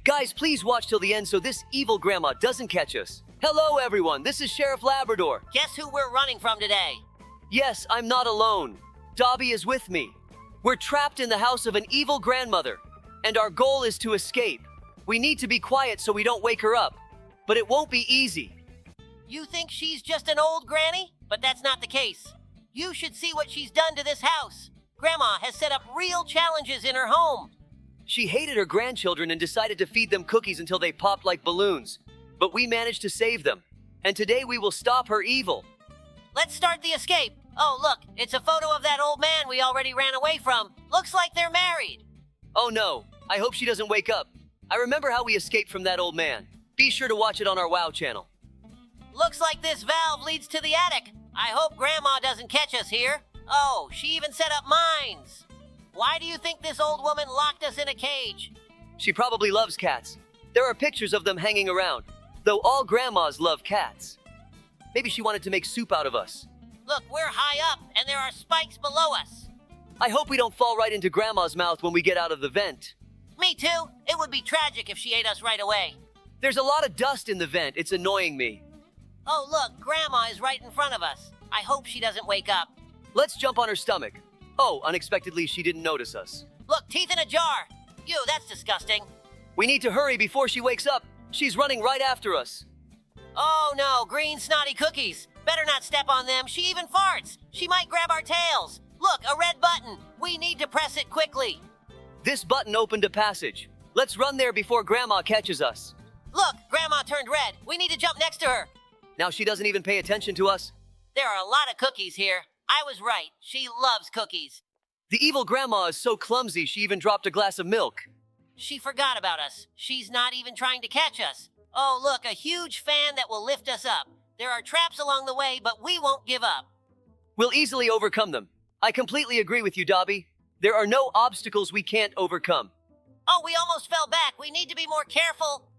Guys, please watch till the end so this evil grandma doesn't catch us. Hello, everyone. This is Sheriff Labrador. Guess who we're running from today? Yes, I'm not alone. Dobie is with me. We're trapped in the house of an evil grandmother, and our goal is to escape. We need to be quiet so we don't wake her up, but it won't be easy. You think she's just an old granny? But that's not the case. You should see what she's done to this house. Grandma has set up real challenges in her home. She hated her grandchildren and decided to feed them cookies until they popped like balloons. But we managed to save them. And today we will stop her evil. Let's start the escape. Oh, look, it's a photo of that old man we already ran away from. Looks like they're married. Oh no, I hope she doesn't wake up. I remember how we escaped from that old man. Be sure to watch it on our WoW channel. Looks like this valve leads to the attic. I hope Grandma doesn't catch us here. Oh, she even set up mines. Why do you think this old woman locked us in a cage? She probably loves cats. There are pictures of them hanging around, though all grandmas love cats. Maybe she wanted to make soup out of us. Look, we're high up, and there are spikes below us. I hope we don't fall right into Grandma's mouth when we get out of the vent. Me too. It would be tragic if she ate us right away. There's a lot of dust in the vent. It's annoying me. Oh, look, Grandma is right in front of us. I hope she doesn't wake up. Let's jump on her stomach. Oh, unexpectedly, she didn't notice us. Look, teeth in a jar. Ew, that's disgusting. We need to hurry before she wakes up. She's running right after us. Oh no, green snotty cookies. Better not step on them. She even farts. She might grab our tails. Look, a red button. We need to press it quickly. This button opened a passage. Let's run there before Grandma catches us. Look, Grandma turned red. We need to jump next to her. Now she doesn't even pay attention to us. There are a lot of cookies here. I was right. She loves cookies. The evil grandma is so clumsy she even dropped a glass of milk. She forgot about us. She's not even trying to catch us. Oh, look, a huge fan that will lift us up. There are traps along the way, but we won't give up. We'll easily overcome them. I completely agree with you, Dobie. There are no obstacles we can't overcome. Oh, we almost fell back. We need to be more careful.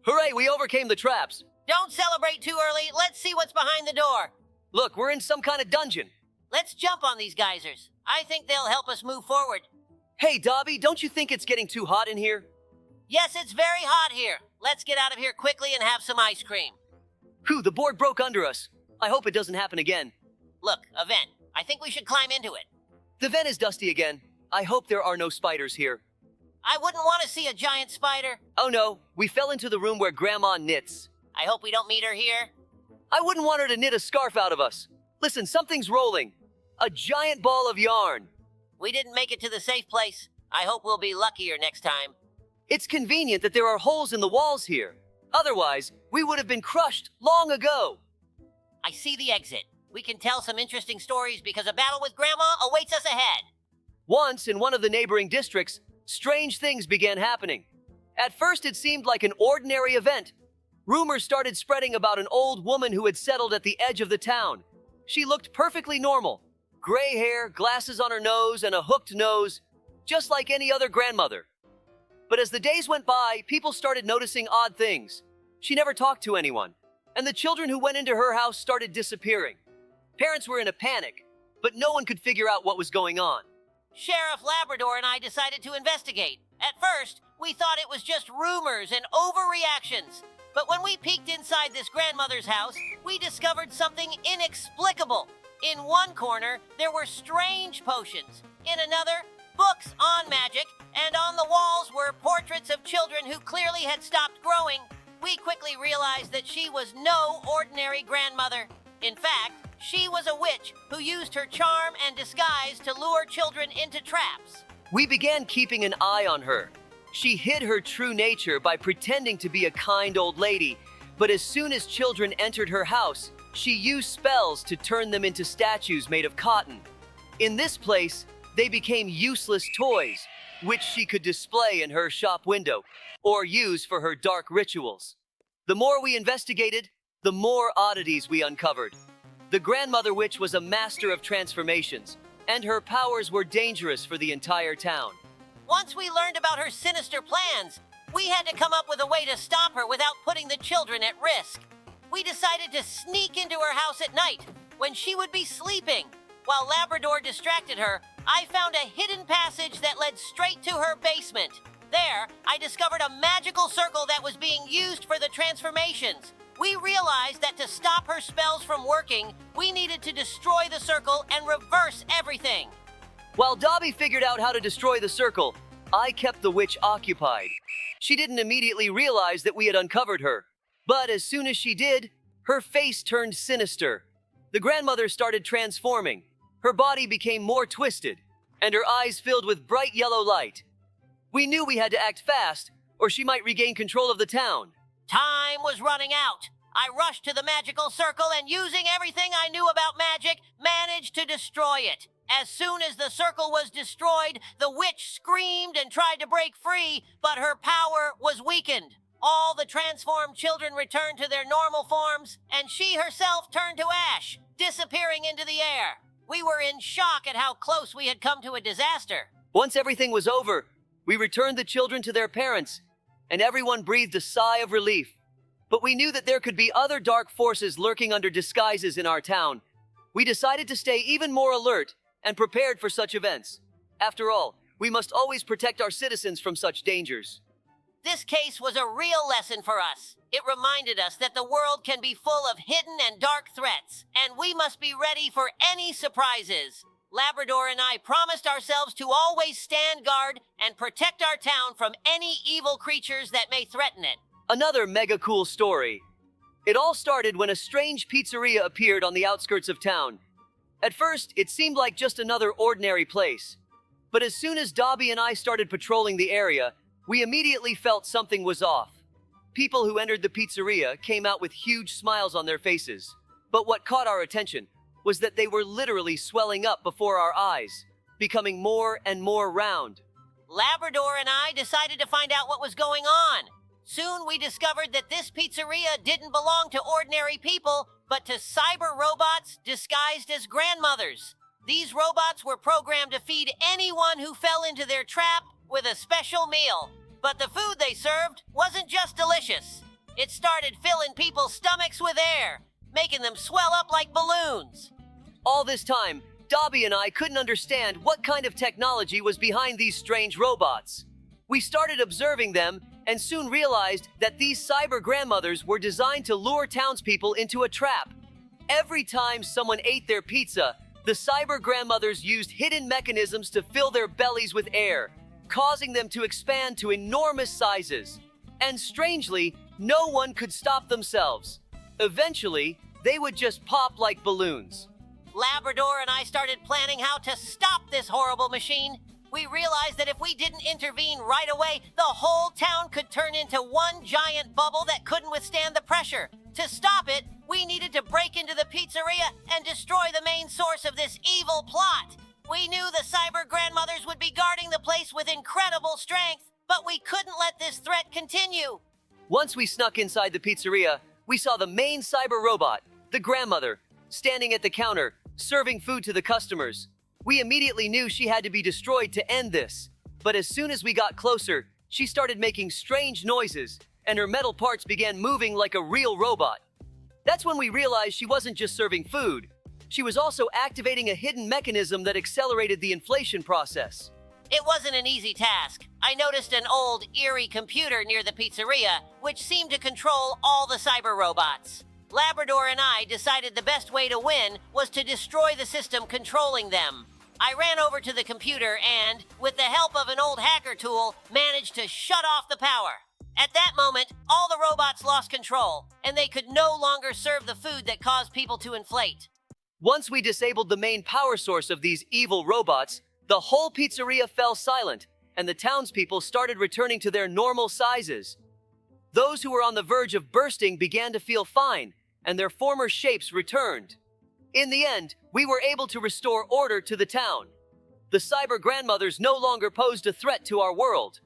Hooray, we overcame the traps. Don't celebrate too early. Let's see what's behind the door. Look, we're in some kind of dungeon. Let's jump on these geysers. I think they'll help us move forward. Hey, Dobie, don't you think it's getting too hot in here? Yes, it's very hot here. Let's get out of here quickly and have some ice cream. Phew, the board broke under us. I hope it doesn't happen again. Look, a vent. I think we should climb into it. The vent is dusty again. I hope there are no spiders here. I wouldn't want to see a giant spider. Oh no, we fell into the room where Grandma knits. I hope we don't meet her here. I wouldn't want her to knit a scarf out of us. Listen, something's rolling. A giant ball of yarn. We didn't make it to the safe place. I hope we'll be luckier next time. It's convenient that there are holes in the walls here. Otherwise, we would have been crushed long ago. I see the exit. We can tell some interesting stories because a battle with Grandma awaits us ahead. Once, in one of the neighboring districts, strange things began happening. At first, it seemed like an ordinary event. Rumors started spreading about an old woman who had settled at the edge of the town. She looked perfectly normal. Gray hair, glasses on her nose, and a hooked nose, just like any other grandmother. But as the days went by, people started noticing odd things. She never talked to anyone, and the children who went into her house started disappearing. Parents were in a panic, but no one could figure out what was going on. Sheriff Labrador and I decided to investigate. At first, we thought it was just rumors and overreactions. But when we peeked inside this grandmother's house, we discovered something inexplicable. In one corner, there were strange potions. In another, books on magic. And on the walls were portraits of children who clearly had stopped growing. We quickly realized that she was no ordinary grandmother. In fact, she was a witch who used her charm and disguise to lure children into traps. We began keeping an eye on her. She hid her true nature by pretending to be a kind old lady, but as soon as children entered her house, she used spells to turn them into statues made of cotton. In this place, they became useless toys, which she could display in her shop window or use for her dark rituals. The more we investigated, the more oddities we uncovered. The grandmother witch was a master of transformations, and her powers were dangerous for the entire town. Once we learned about her sinister plans, we had to come up with a way to stop her without putting the children at risk. We decided to sneak into her house at night when she would be sleeping. While Labrador distracted her, I found a hidden passage that led straight to her basement. There, I discovered a magical circle that was being used for the transformations. We realized that to stop her spells from working, we needed to destroy the circle and reverse everything. While Dobby figured out how to destroy the circle, I kept the witch occupied. She didn't immediately realize that we had uncovered her. But as soon as she did, her face turned sinister. The grandmother started transforming. Her body became more twisted, and her eyes filled with bright yellow light. We knew we had to act fast, or she might regain control of the town. Time was running out. I rushed to the magical circle and, using everything I knew about magic, managed to destroy it. As soon as the circle was destroyed, the witch screamed and tried to break free, but her power was weakened. All the transformed children returned to their normal forms, and she herself turned to ash, disappearing into the air. We were in shock at how close we had come to a disaster. Once everything was over, we returned the children to their parents, and everyone breathed a sigh of relief. But we knew that there could be other dark forces lurking under disguises in our town. We decided to stay even more alert and prepared for such events. After all, we must always protect our citizens from such dangers. This case was a real lesson for us. It reminded us that the world can be full of hidden and dark threats, and we must be ready for any surprises. Labrador and I promised ourselves to always stand guard and protect our town from any evil creatures that may threaten it. Another mega cool story. It all started when a strange pizzeria appeared on the outskirts of town. At first, it seemed like just another ordinary place. But as soon as Dobby and I started patrolling the area, we immediately felt something was off. People who entered the pizzeria came out with huge smiles on their faces. But what caught our attention was that they were literally swelling up before our eyes, becoming more and more round. Labrador and I decided to find out what was going on. Soon we discovered that this pizzeria didn't belong to ordinary people, but to cyber robots disguised as grandmothers. These robots were programmed to feed anyone who fell into their trap with a special meal. But the food they served wasn't just delicious. It started filling people's stomachs with air, making them swell up like balloons. All this time, Dobby and I couldn't understand what kind of technology was behind these strange robots. We started observing them and soon realized that these cyber grandmothers were designed to lure townspeople into a trap. Every time someone ate their pizza, the cyber grandmothers used hidden mechanisms to fill their bellies with air, causing them to expand to enormous sizes. And strangely, no one could stop themselves. Eventually, they would just pop like balloons. Labrador and I started planning how to stop this horrible machine. We realized that if we didn't intervene right away, the whole town could turn into one giant bubble that couldn't withstand the pressure. To stop it, we needed to break into the pizzeria and destroy the main source of this evil plot. We knew the cyber grandmothers would be guarding the place with incredible strength, but we couldn't let this threat continue. Once we snuck inside the pizzeria, we saw the main cyber robot, the grandmother, standing at the counter, serving food to the customers. We immediately knew she had to be destroyed to end this. But as soon as we got closer, she started making strange noises, and her metal parts began moving like a real robot. That's when we realized she wasn't just serving food. She was also activating a hidden mechanism that accelerated the inflation process. It wasn't an easy task. I noticed an old, eerie computer near the pizzeria, which seemed to control all the cyber robots. Labrador and I decided the best way to win was to destroy the system controlling them. I ran over to the computer and, with the help of an old hacker tool, managed to shut off the power. At that moment, all the robots lost control, and they could no longer serve the food that caused people to inflate. Once we disabled the main power source of these evil robots, the whole pizzeria fell silent, and the townspeople started returning to their normal sizes. Those who were on the verge of bursting began to feel fine, and their former shapes returned. In the end, we were able to restore order to the town. The cyber grandmothers no longer posed a threat to our world.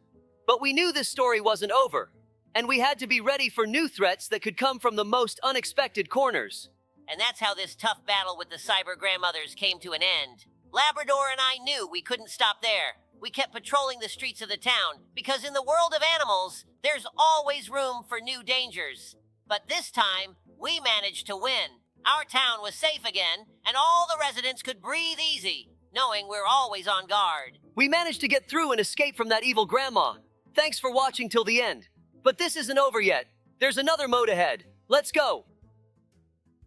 But we knew this story wasn't over, and we had to be ready for new threats that could come from the most unexpected corners. And that's how this tough battle with the cyber grandmothers came to an end. Labrador and I knew we couldn't stop there. We kept patrolling the streets of the town, because in the world of animals, there's always room for new dangers. But this time, we managed to win. Our town was safe again, and all the residents could breathe easy, knowing we're always on guard. We managed to get through and escape from that evil grandma. Thanks for watching till the end. But this isn't over yet. There's another mode ahead. Let's go.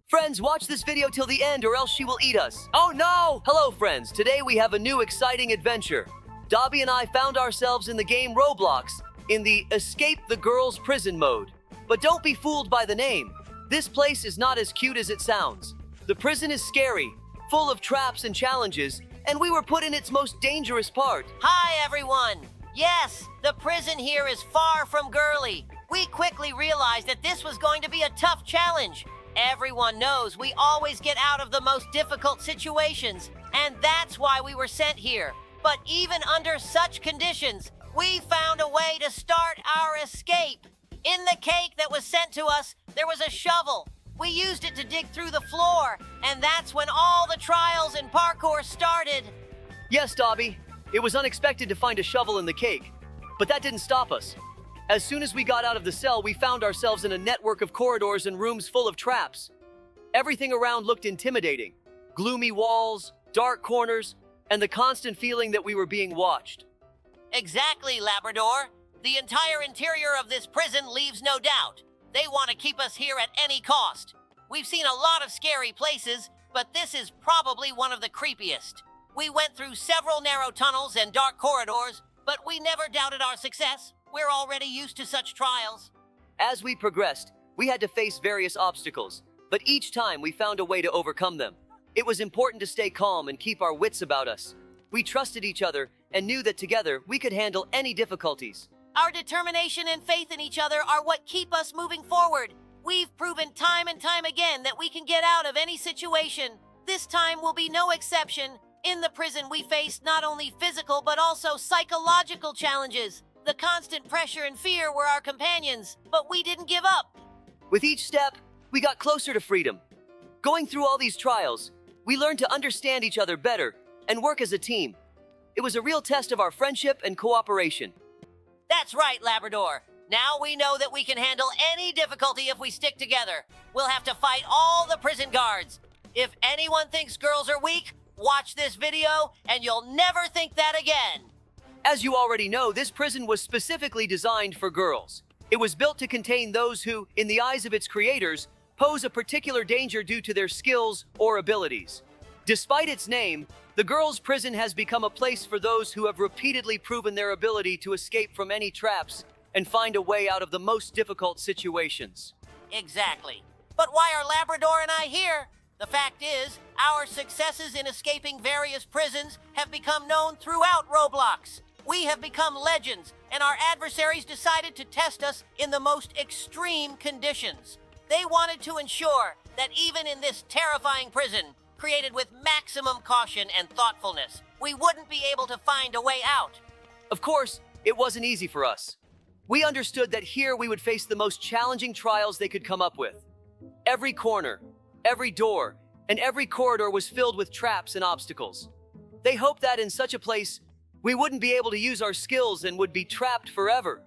Friends, watch this video till the end or else she will eat us. Oh no! Hello friends, today we have a new exciting adventure. Dobie and I found ourselves in the game Roblox in the Escape the Girls Prison mode. But don't be fooled by the name. This place is not as cute as it sounds. The prison is scary, full of traps and challenges, and we were put in its most dangerous part. Hi, everyone. Yes, the prison here is far from girly. We quickly realized that this was going to be a tough challenge. Everyone knows we always get out of the most difficult situations, and that's why we were sent here. But even under such conditions, we found a way to start our escape. In the cake that was sent to us, there was a shovel. We used it to dig through the floor, and that's when all the trials and parkour started. Yes, Dobie. It was unexpected to find a shovel in the cake, but that didn't stop us. As soon as we got out of the cell, we found ourselves in a network of corridors and rooms full of traps. Everything around looked intimidating. Gloomy walls, dark corners, and the constant feeling that we were being watched. Exactly, Labrador. The entire interior of this prison leaves no doubt. They want to keep us here at any cost. We've seen a lot of scary places, but this is probably one of the creepiest. We went through several narrow tunnels and dark corridors, but we never doubted our success. We're already used to such trials. As we progressed, we had to face various obstacles, but each time we found a way to overcome them. It was important to stay calm and keep our wits about us. We trusted each other and knew that together we could handle any difficulties. Our determination and faith in each other are what keep us moving forward. We've proven time and time again that we can get out of any situation. This time will be no exception. In the prison, we faced not only physical but also psychological challenges. The constant pressure and fear were our companions, but we didn't give up. With each step, we got closer to freedom. Going through all these trials, we learned to understand each other better and work as a team. It was a real test of our friendship and cooperation. That's right, Labrador. Now we know that we can handle any difficulty if we stick together. We'll have to fight all the prison guards. If anyone thinks girls are weak, watch this video and you'll never think that again. As you already know, this prison was specifically designed for girls. It was built to contain those who, in the eyes of its creators, pose a particular danger due to their skills or abilities. Despite its name, the girls' prison has become a place for those who have repeatedly proven their ability to escape from any traps and find a way out of the most difficult situations. Exactly. But why are Labrador and I here? The fact is, our successes in escaping various prisons have become known throughout Roblox. We have become legends, and our adversaries decided to test us in the most extreme conditions. They wanted to ensure that even in this terrifying prison, created with maximum caution and thoughtfulness, we wouldn't be able to find a way out. Of course, it wasn't easy for us. We understood that here we would face the most challenging trials they could come up with. Every corner, every door, and every corridor was filled with traps and obstacles. They hoped that in such a place, we wouldn't be able to use our skills and would be trapped forever.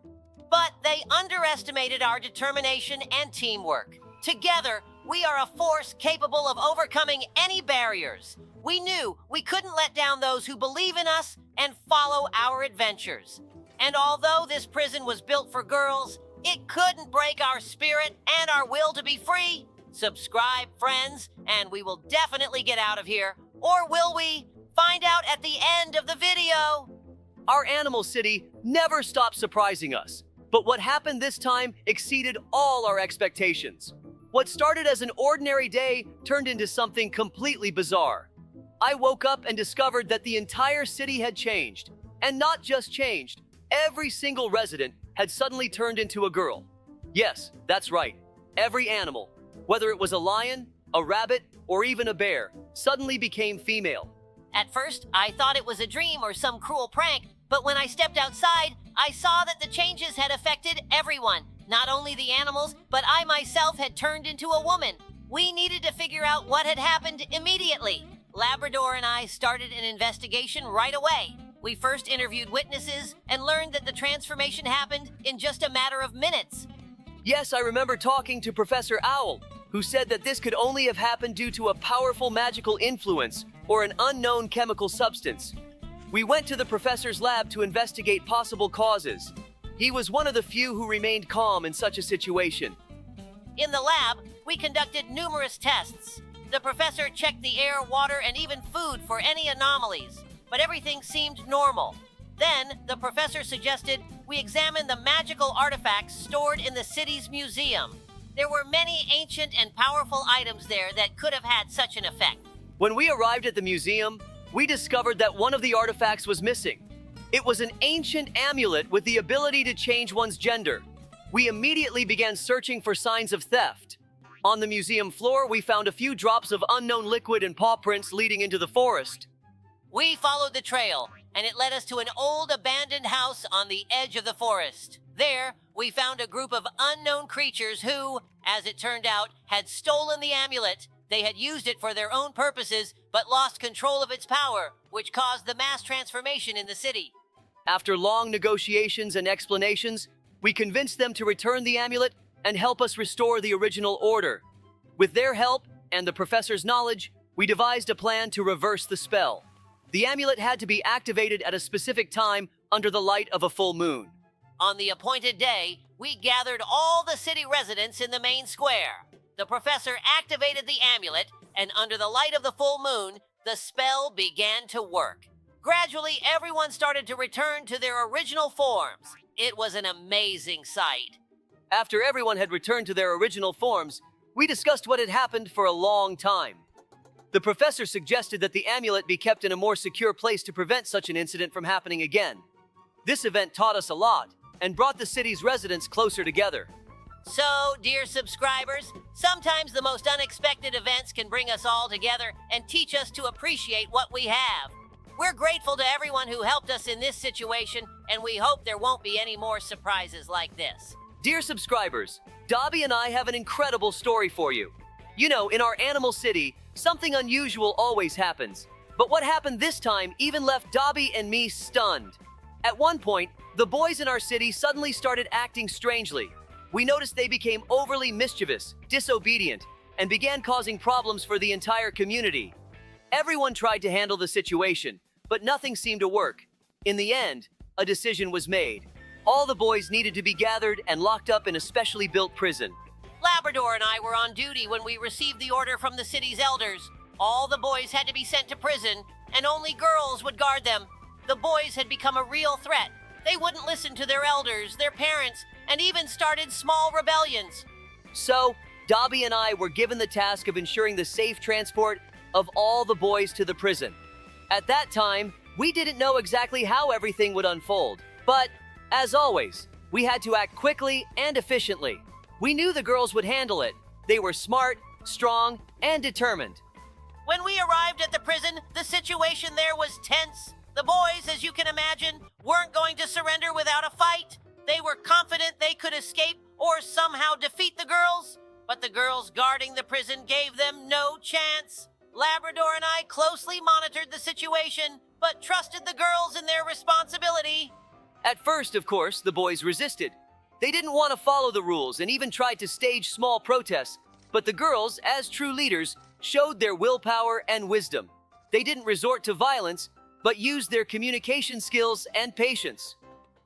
But they underestimated our determination and teamwork. Together, we are a force capable of overcoming any barriers. We knew we couldn't let down those who believe in us and follow our adventures. And although this prison was built for girls, it couldn't break our spirit and our will to be free. Subscribe, friends, and we will definitely get out of here. Or will we? Find out at the end of the video. Our animal city never stopped surprising us. But what happened this time exceeded all our expectations. What started as an ordinary day turned into something completely bizarre. I woke up and discovered that the entire city had changed. And not just changed, every single resident had suddenly turned into a girl. Yes, that's right. Every animal, whether it was a lion, a rabbit, or even a bear, suddenly became female. At first, I thought it was a dream or some cruel prank, but when I stepped outside, I saw that the changes had affected everyone. Not only the animals, but I myself had turned into a woman. We needed to figure out what had happened immediately. Labrador and I started an investigation right away. We first interviewed witnesses and learned that the transformation happened in just a matter of minutes. Yes, I remember talking to Professor Owl, who said that this could only have happened due to a powerful magical influence or an unknown chemical substance. We went to the professor's lab to investigate possible causes. He was one of the few who remained calm in such a situation. In the lab, we conducted numerous tests. The professor checked the air, water, and even food for any anomalies, but everything seemed normal. Then, the professor suggested we examine the magical artifacts stored in the city's museum. There were many ancient and powerful items there that could have had such an effect. When we arrived at the museum, we discovered that one of the artifacts was missing. It was an ancient amulet with the ability to change one's gender. We immediately began searching for signs of theft. On the museum floor, we found a few drops of unknown liquid and paw prints leading into the forest. We followed the trail, and it led us to an old abandoned house on the edge of the forest. There, we found a group of unknown creatures who, as it turned out, had stolen the amulet. They had used it for their own purposes, but lost control of its power, which caused the mass transformation in the city. After long negotiations and explanations, we convinced them to return the amulet and help us restore the original order. With their help and the professor's knowledge, we devised a plan to reverse the spell. The amulet had to be activated at a specific time under the light of a full moon. On the appointed day, we gathered all the city residents in the main square. The professor activated the amulet, and under the light of the full moon, the spell began to work. Gradually, everyone started to return to their original forms. It was an amazing sight. After everyone had returned to their original forms, we discussed what had happened for a long time. The professor suggested that the amulet be kept in a more secure place to prevent such an incident from happening again. This event taught us a lot and brought the city's residents closer together. So, dear subscribers, sometimes the most unexpected events can bring us all together and teach us to appreciate what we have. We're grateful to everyone who helped us in this situation, and we hope there won't be any more surprises like this. Dear subscribers, Dobie and I have an incredible story for you. You know, in our animal city, something unusual always happens. But what happened this time even left Dobie and me stunned. At one point, the boys in our city suddenly started acting strangely. We noticed they became overly mischievous, disobedient, and began causing problems for the entire community. Everyone tried to handle the situation, but nothing seemed to work. In the end, a decision was made. All the boys needed to be gathered and locked up in a specially built prison. Labrador and I were on duty when we received the order from the city's elders. All the boys had to be sent to prison, and only girls would guard them. The boys had become a real threat. They wouldn't listen to their elders, their parents, and even started small rebellions. So, Dobie and I were given the task of ensuring the safe transport of all the boys to the prison. At that time, we didn't know exactly how everything would unfold, but as always, we had to act quickly and efficiently. We knew the girls would handle it. They were smart, strong, and determined. When we arrived at the prison, the situation there was tense. The boys, as you can imagine, weren't going to surrender without a fight. They were confident they could escape or somehow defeat the girls, but the girls guarding the prison gave them no chance. Labrador and I closely monitored the situation, but trusted the girls in their responsibility. At first, of course, the boys resisted. They didn't want to follow the rules and even tried to stage small protests, but the girls, as true leaders, showed their willpower and wisdom. They didn't resort to violence, but used their communication skills and patience.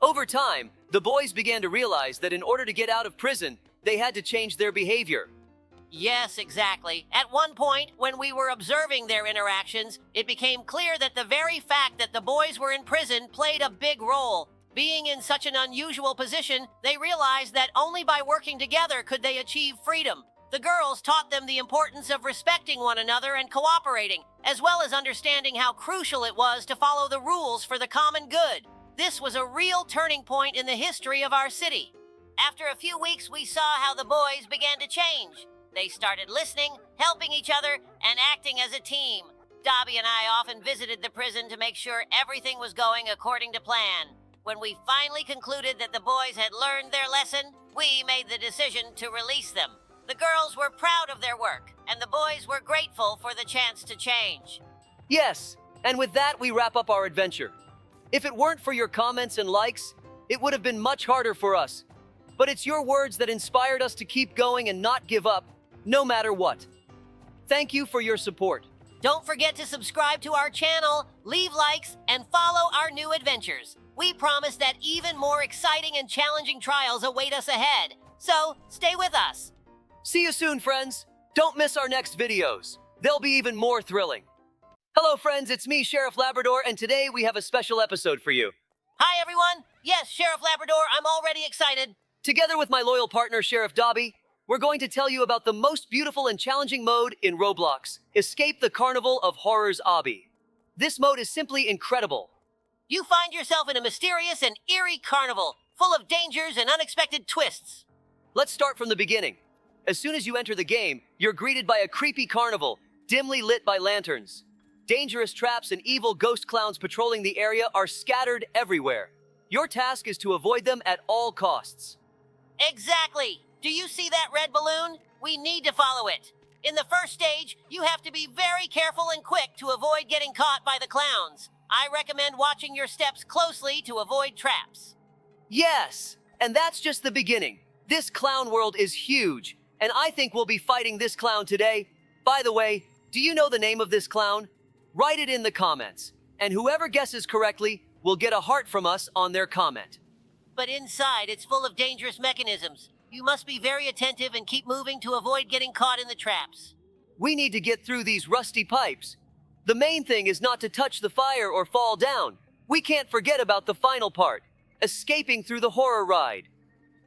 Over time, the boys began to realize that in order to get out of prison, they had to change their behavior. Yes, exactly. At one point, when we were observing their interactions, it became clear that the very fact that the boys were in prison played a big role. Being in such an unusual position, they realized that only by working together could they achieve freedom. The girls taught them the importance of respecting one another and cooperating, as well as understanding how crucial it was to follow the rules for the common good. This was a real turning point in the history of our city. After a few weeks, we saw how the boys began to change. They started listening, helping each other, and acting as a team. Dobie and I often visited the prison to make sure everything was going according to plan. When we finally concluded that the boys had learned their lesson, we made the decision to release them. The girls were proud of their work, and the boys were grateful for the chance to change. Yes, and with that, we wrap up our adventure. If it weren't for your comments and likes, it would have been much harder for us. But it's your words that inspired us to keep going and not give up, no matter what. Thank you for your support. Don't forget to subscribe to our channel, leave likes, and follow our new adventures. We promise that even more exciting and challenging trials await us ahead. So, stay with us. See you soon, friends. Don't miss our next videos. They'll be even more thrilling. Hello, friends. It's me, Sheriff Labrador, and today we have a special episode for you. Hi, everyone. Yes, Sheriff Labrador, I'm already excited. Together with my loyal partner, Sheriff Dobie, we're going to tell you about the most beautiful and challenging mode in Roblox, Escape the Carnival of Horrors Obby. This mode is simply incredible. You find yourself in a mysterious and eerie carnival, full of dangers and unexpected twists. Let's start from the beginning. As soon as you enter the game, you're greeted by a creepy carnival, dimly lit by lanterns. Dangerous traps and evil ghost clowns patrolling the area are scattered everywhere. Your task is to avoid them at all costs. Exactly. Do you see that red balloon? We need to follow it. In the first stage, you have to be very careful and quick to avoid getting caught by the clowns. I recommend watching your steps closely to avoid traps. Yes, and that's just the beginning. This clown world is huge, and I think we'll be fighting this clown today. By the way, do you know the name of this clown? Write it in the comments, and whoever guesses correctly will get a heart from us on their comment. But inside, it's full of dangerous mechanisms. You must be very attentive and keep moving to avoid getting caught in the traps. We need to get through these rusty pipes. The main thing is not to touch the fire or fall down. We can't forget about the final part, escaping through the horror ride.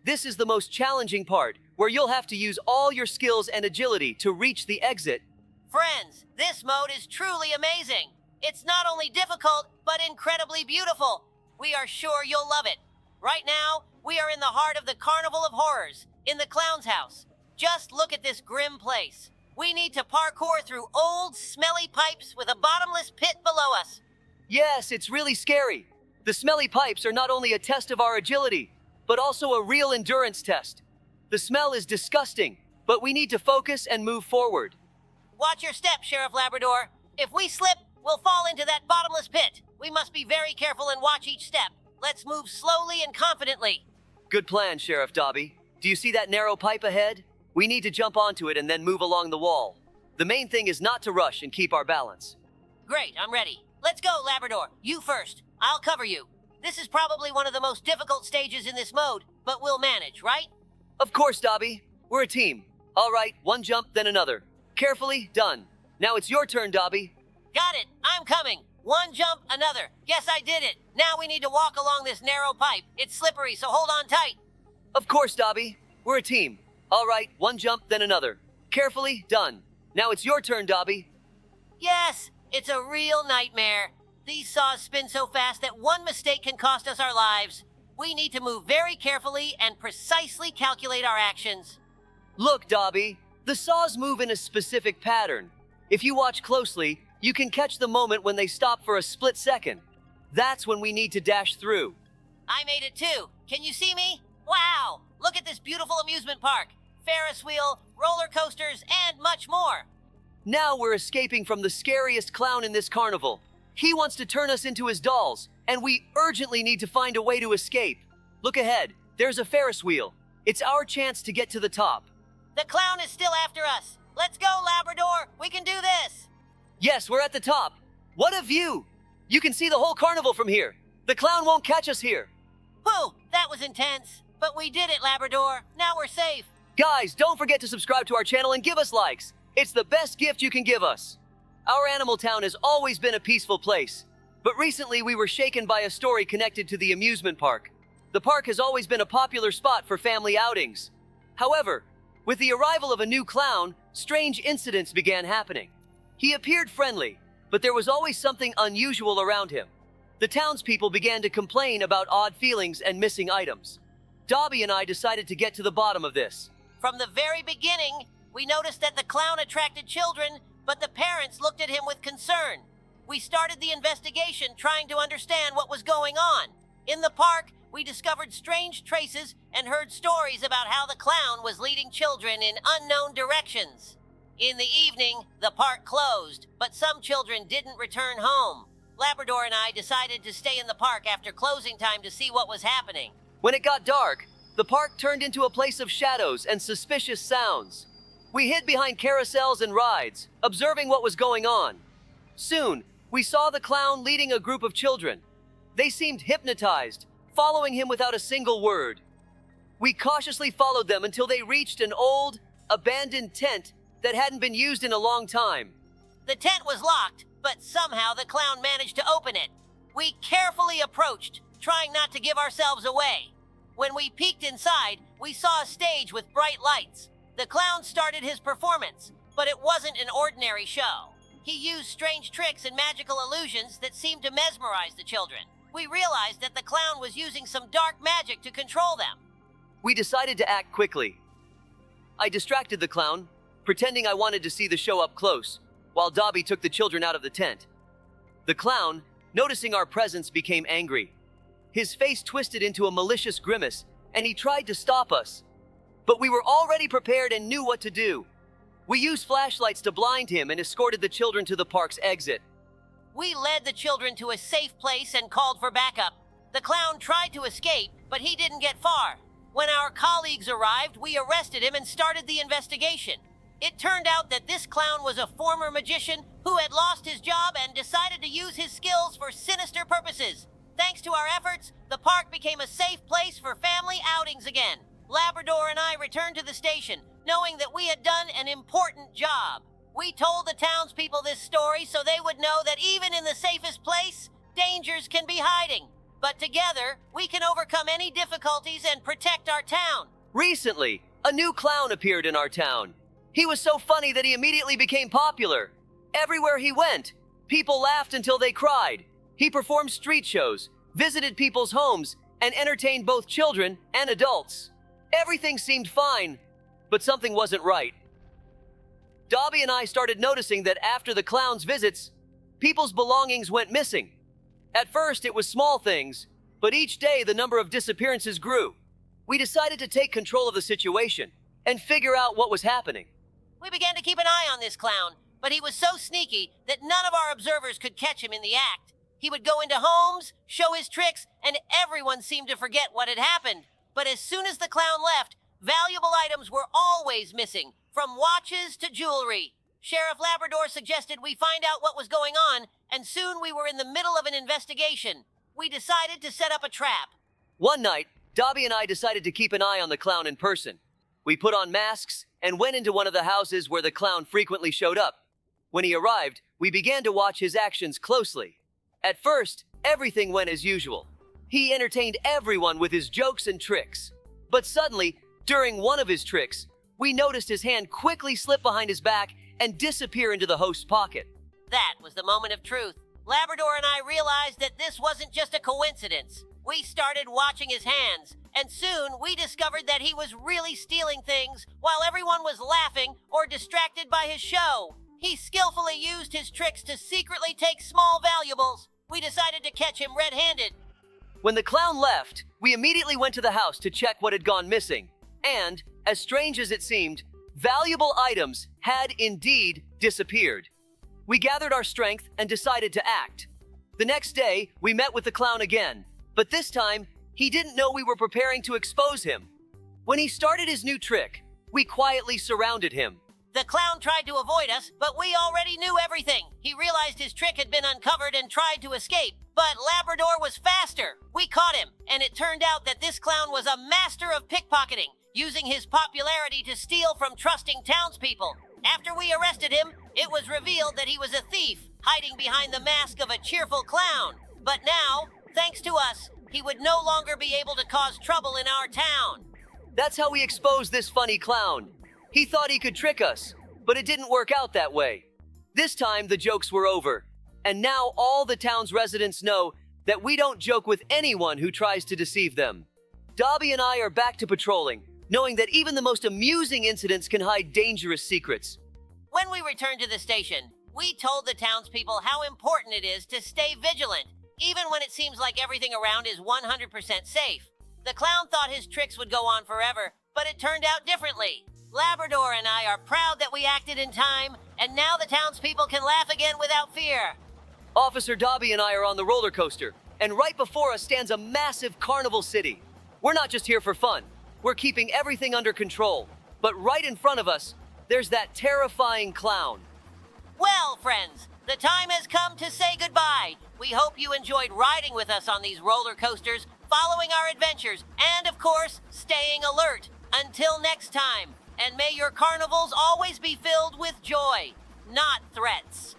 This is the most challenging part, where you'll have to use all your skills and agility to reach the exit. Friends, this mode is truly amazing. It's not only difficult, but incredibly beautiful. We are sure you'll love it. Right now, we are in the heart of the Carnival of Horrors, in the clown's house. Just look at this grim place. We need to parkour through old, smelly pipes with a bottomless pit below us. Yes, it's really scary. The smelly pipes are not only a test of our agility, but also a real endurance test. The smell is disgusting, but we need to focus and move forward. Watch your step, Sheriff Labrador. If we slip, we'll fall into that bottomless pit. We must be very careful and watch each step. Let's move slowly and confidently. Good plan, Sheriff Dobie. Do you see that narrow pipe ahead? We need to jump onto it and then move along the wall. The main thing is not to rush and keep our balance. Great, I'm ready. Let's go, Labrador. You first. I'll cover you. This is probably one of the most difficult stages in this mode, but we'll manage, right? Of course, Dobie. We're a team. All right, one jump, then another. Carefully, done. Now it's your turn, Dobie. Got it. I'm coming. One jump, another. Yes, I did it. Now we need to walk along this narrow pipe. It's slippery, so hold on tight. Of course, Dobie. We're a team. All right, one jump, then another. Carefully, done. Now it's your turn, Dobie. Yes, it's a real nightmare. These saws spin so fast that one mistake can cost us our lives. We need to move very carefully and precisely calculate our actions. Look, Dobie. The saws move in a specific pattern. If you watch closely, you can catch the moment when they stop for a split second. That's when we need to dash through. I made it too. Can you see me? Wow! Look at this beautiful amusement park. Ferris wheel, roller coasters, and much more. Now we're escaping from the scariest clown in this carnival. He wants to turn us into his dolls, and we urgently need to find a way to escape. Look ahead. There's a Ferris wheel. It's our chance to get to the top. The clown is still after us. Let's go, Labrador. We can do this. Yes, we're at the top. What a view! You can see the whole carnival from here. The clown won't catch us here. Whew, that was intense. But we did it, Labrador. Now we're safe. Guys, don't forget to subscribe to our channel and give us likes. It's the best gift you can give us. Our animal town has always been a peaceful place, but recently we were shaken by a story connected to the amusement park. The park has always been a popular spot for family outings. However, with the arrival of a new clown, strange incidents began happening. He appeared friendly, but there was always something unusual around him. The townspeople began to complain about odd feelings and missing items. Dobie and I decided to get to the bottom of this. From the very beginning, we noticed that the clown attracted children, but the parents looked at him with concern. We started the investigation trying to understand what was going on. In the park, we discovered strange traces and heard stories about how the clown was leading children in unknown directions. In the evening, the park closed, but some children didn't return home. Labrador and I decided to stay in the park after closing time to see what was happening. When it got dark, the park turned into a place of shadows and suspicious sounds. We hid behind carousels and rides, observing what was going on. Soon, we saw the clown leading a group of children. They seemed hypnotized, following him without a single word. We cautiously followed them until they reached an old, abandoned tent that hadn't been used in a long time. The tent was locked, but somehow the clown managed to open it. We carefully approached, trying not to give ourselves away. When we peeked inside, we saw a stage with bright lights. The clown started his performance, but it wasn't an ordinary show. He used strange tricks and magical illusions that seemed to mesmerize the children. We realized that the clown was using some dark magic to control them. We decided to act quickly. I distracted the clown, pretending I wanted to see the show up close, while Dobie took the children out of the tent. The clown, noticing our presence, became angry. His face twisted into a malicious grimace, and he tried to stop us. But we were already prepared and knew what to do. We used flashlights to blind him and escorted the children to the park's exit. We led the children to a safe place and called for backup. The clown tried to escape, but he didn't get far. When our colleagues arrived, we arrested him and started the investigation. It turned out that this clown was a former magician who had lost his job and decided to use his skills for sinister purposes. Thanks to our efforts, the park became a safe place for family outings again. Labrador and I returned to the station, knowing that we had done an important job. We told the townspeople this story so they would know that even in the safest place, dangers can be hiding. But together, we can overcome any difficulties and protect our town. Recently, a new clown appeared in our town. He was so funny that he immediately became popular. Everywhere he went, people laughed until they cried. He performed street shows, visited people's homes, and entertained both children and adults. Everything seemed fine, but something wasn't right. Dobie and I started noticing that after the clown's visits, people's belongings went missing. At first, it was small things, but each day the number of disappearances grew. We decided to take control of the situation and figure out what was happening. We began to keep an eye on this clown, but he was so sneaky that none of our observers could catch him in the act. He would go into homes, show his tricks, and everyone seemed to forget what had happened. But as soon as the clown left, valuable items were always missing, from watches to jewelry. Sheriff Labrador suggested we find out what was going on, and soon we were in the middle of an investigation. We decided to set up a trap. One night, Dobie and I decided to keep an eye on the clown in person. We put on masks and went into one of the houses where the clown frequently showed up. When he arrived, we began to watch his actions closely. At first, everything went as usual. He entertained everyone with his jokes and tricks. But suddenly, during one of his tricks, we noticed his hand quickly slip behind his back and disappear into the host's pocket. That was the moment of truth. Labrador and I realized that this wasn't just a coincidence. We started watching his hands, and soon we discovered that he was really stealing things while everyone was laughing or distracted by his show. He skillfully used his tricks to secretly take small valuables. We decided to catch him red-handed. When the clown left, we immediately went to the house to check what had gone missing. And, as strange as it seemed, valuable items had indeed disappeared. We gathered our strength and decided to act. The next day, we met with the clown again, but this time, he didn't know we were preparing to expose him. When he started his new trick, we quietly surrounded him. The clown tried to avoid us, but we already knew everything. He realized his trick had been uncovered and tried to escape, but Labrador was faster. We caught him, and it turned out that this clown was a master of pickpocketing, using his popularity to steal from trusting townspeople. After we arrested him, it was revealed that he was a thief, hiding behind the mask of a cheerful clown. But now, thanks to us, he would no longer be able to cause trouble in our town. That's how we exposed this funny clown. He thought he could trick us, but it didn't work out that way. This time, the jokes were over, and now all the town's residents know that we don't joke with anyone who tries to deceive them. Dobie and I are back to patrolling, knowing that even the most amusing incidents can hide dangerous secrets. When we returned to the station, we told the townspeople how important it is to stay vigilant, even when it seems like everything around is 100% safe. The clown thought his tricks would go on forever, but it turned out differently. Labrador and I are proud that we acted in time, and now the townspeople can laugh again without fear. Officer Dobie and I are on the roller coaster, and right before us stands a massive carnival city. We're not just here for fun. We're keeping everything under control. But right in front of us, there's that terrifying clown. Well, friends, the time has come to say goodbye. We hope you enjoyed riding with us on these roller coasters, following our adventures, and of course, staying alert. Until next time, and may your carnivals always be filled with joy, not threats.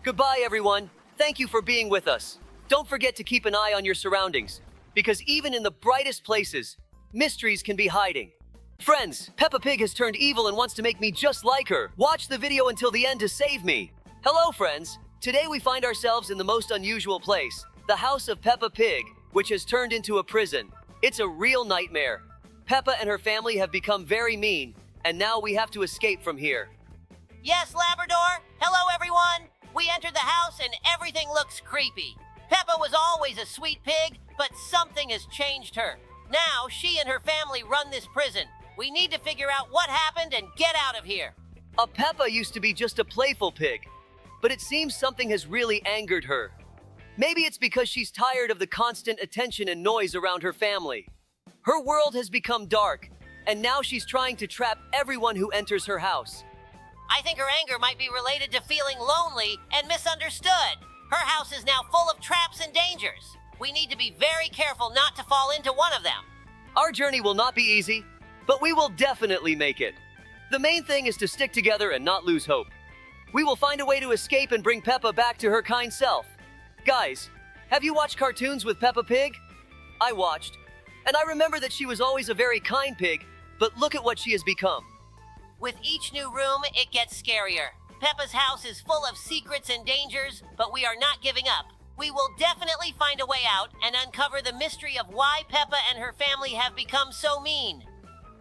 Goodbye, everyone. Thank you for being with us. Don't forget to keep an eye on your surroundings, because even in the brightest places, mysteries can be hiding. Friends, Peppa Pig has turned evil and wants to make me just like her. Watch the video until the end to save me. Hello, friends. Today we find ourselves in the most unusual place, the house of Peppa Pig, which has turned into a prison. It's a real nightmare. Peppa and her family have become very mean, and now we have to escape from here. Yes, Labrador. Hello, everyone. We entered the house and everything looks creepy. Peppa was always a sweet pig, but something has changed her. Now she and her family run this prison. We need to figure out what happened and get out of here. Peppa used to be just a playful pig, but it seems something has really angered her. Maybe it's because she's tired of the constant attention and noise around her family. Her world has become dark, and now she's trying to trap everyone who enters her house. I think her anger might be related to feeling lonely and misunderstood. Her house is now full of traps and dangers. We need to be very careful not to fall into one of them. Our journey will not be easy, but we will definitely make it. The main thing is to stick together and not lose hope. We will find a way to escape and bring Peppa back to her kind self. Guys, have you watched cartoons with Peppa Pig? I watched, and I remember that she was always a very kind pig, but look at what she has become. With each new room, it gets scarier. Peppa's house is full of secrets and dangers, but we are not giving up. We will definitely find a way out and uncover the mystery of why Peppa and her family have become so mean.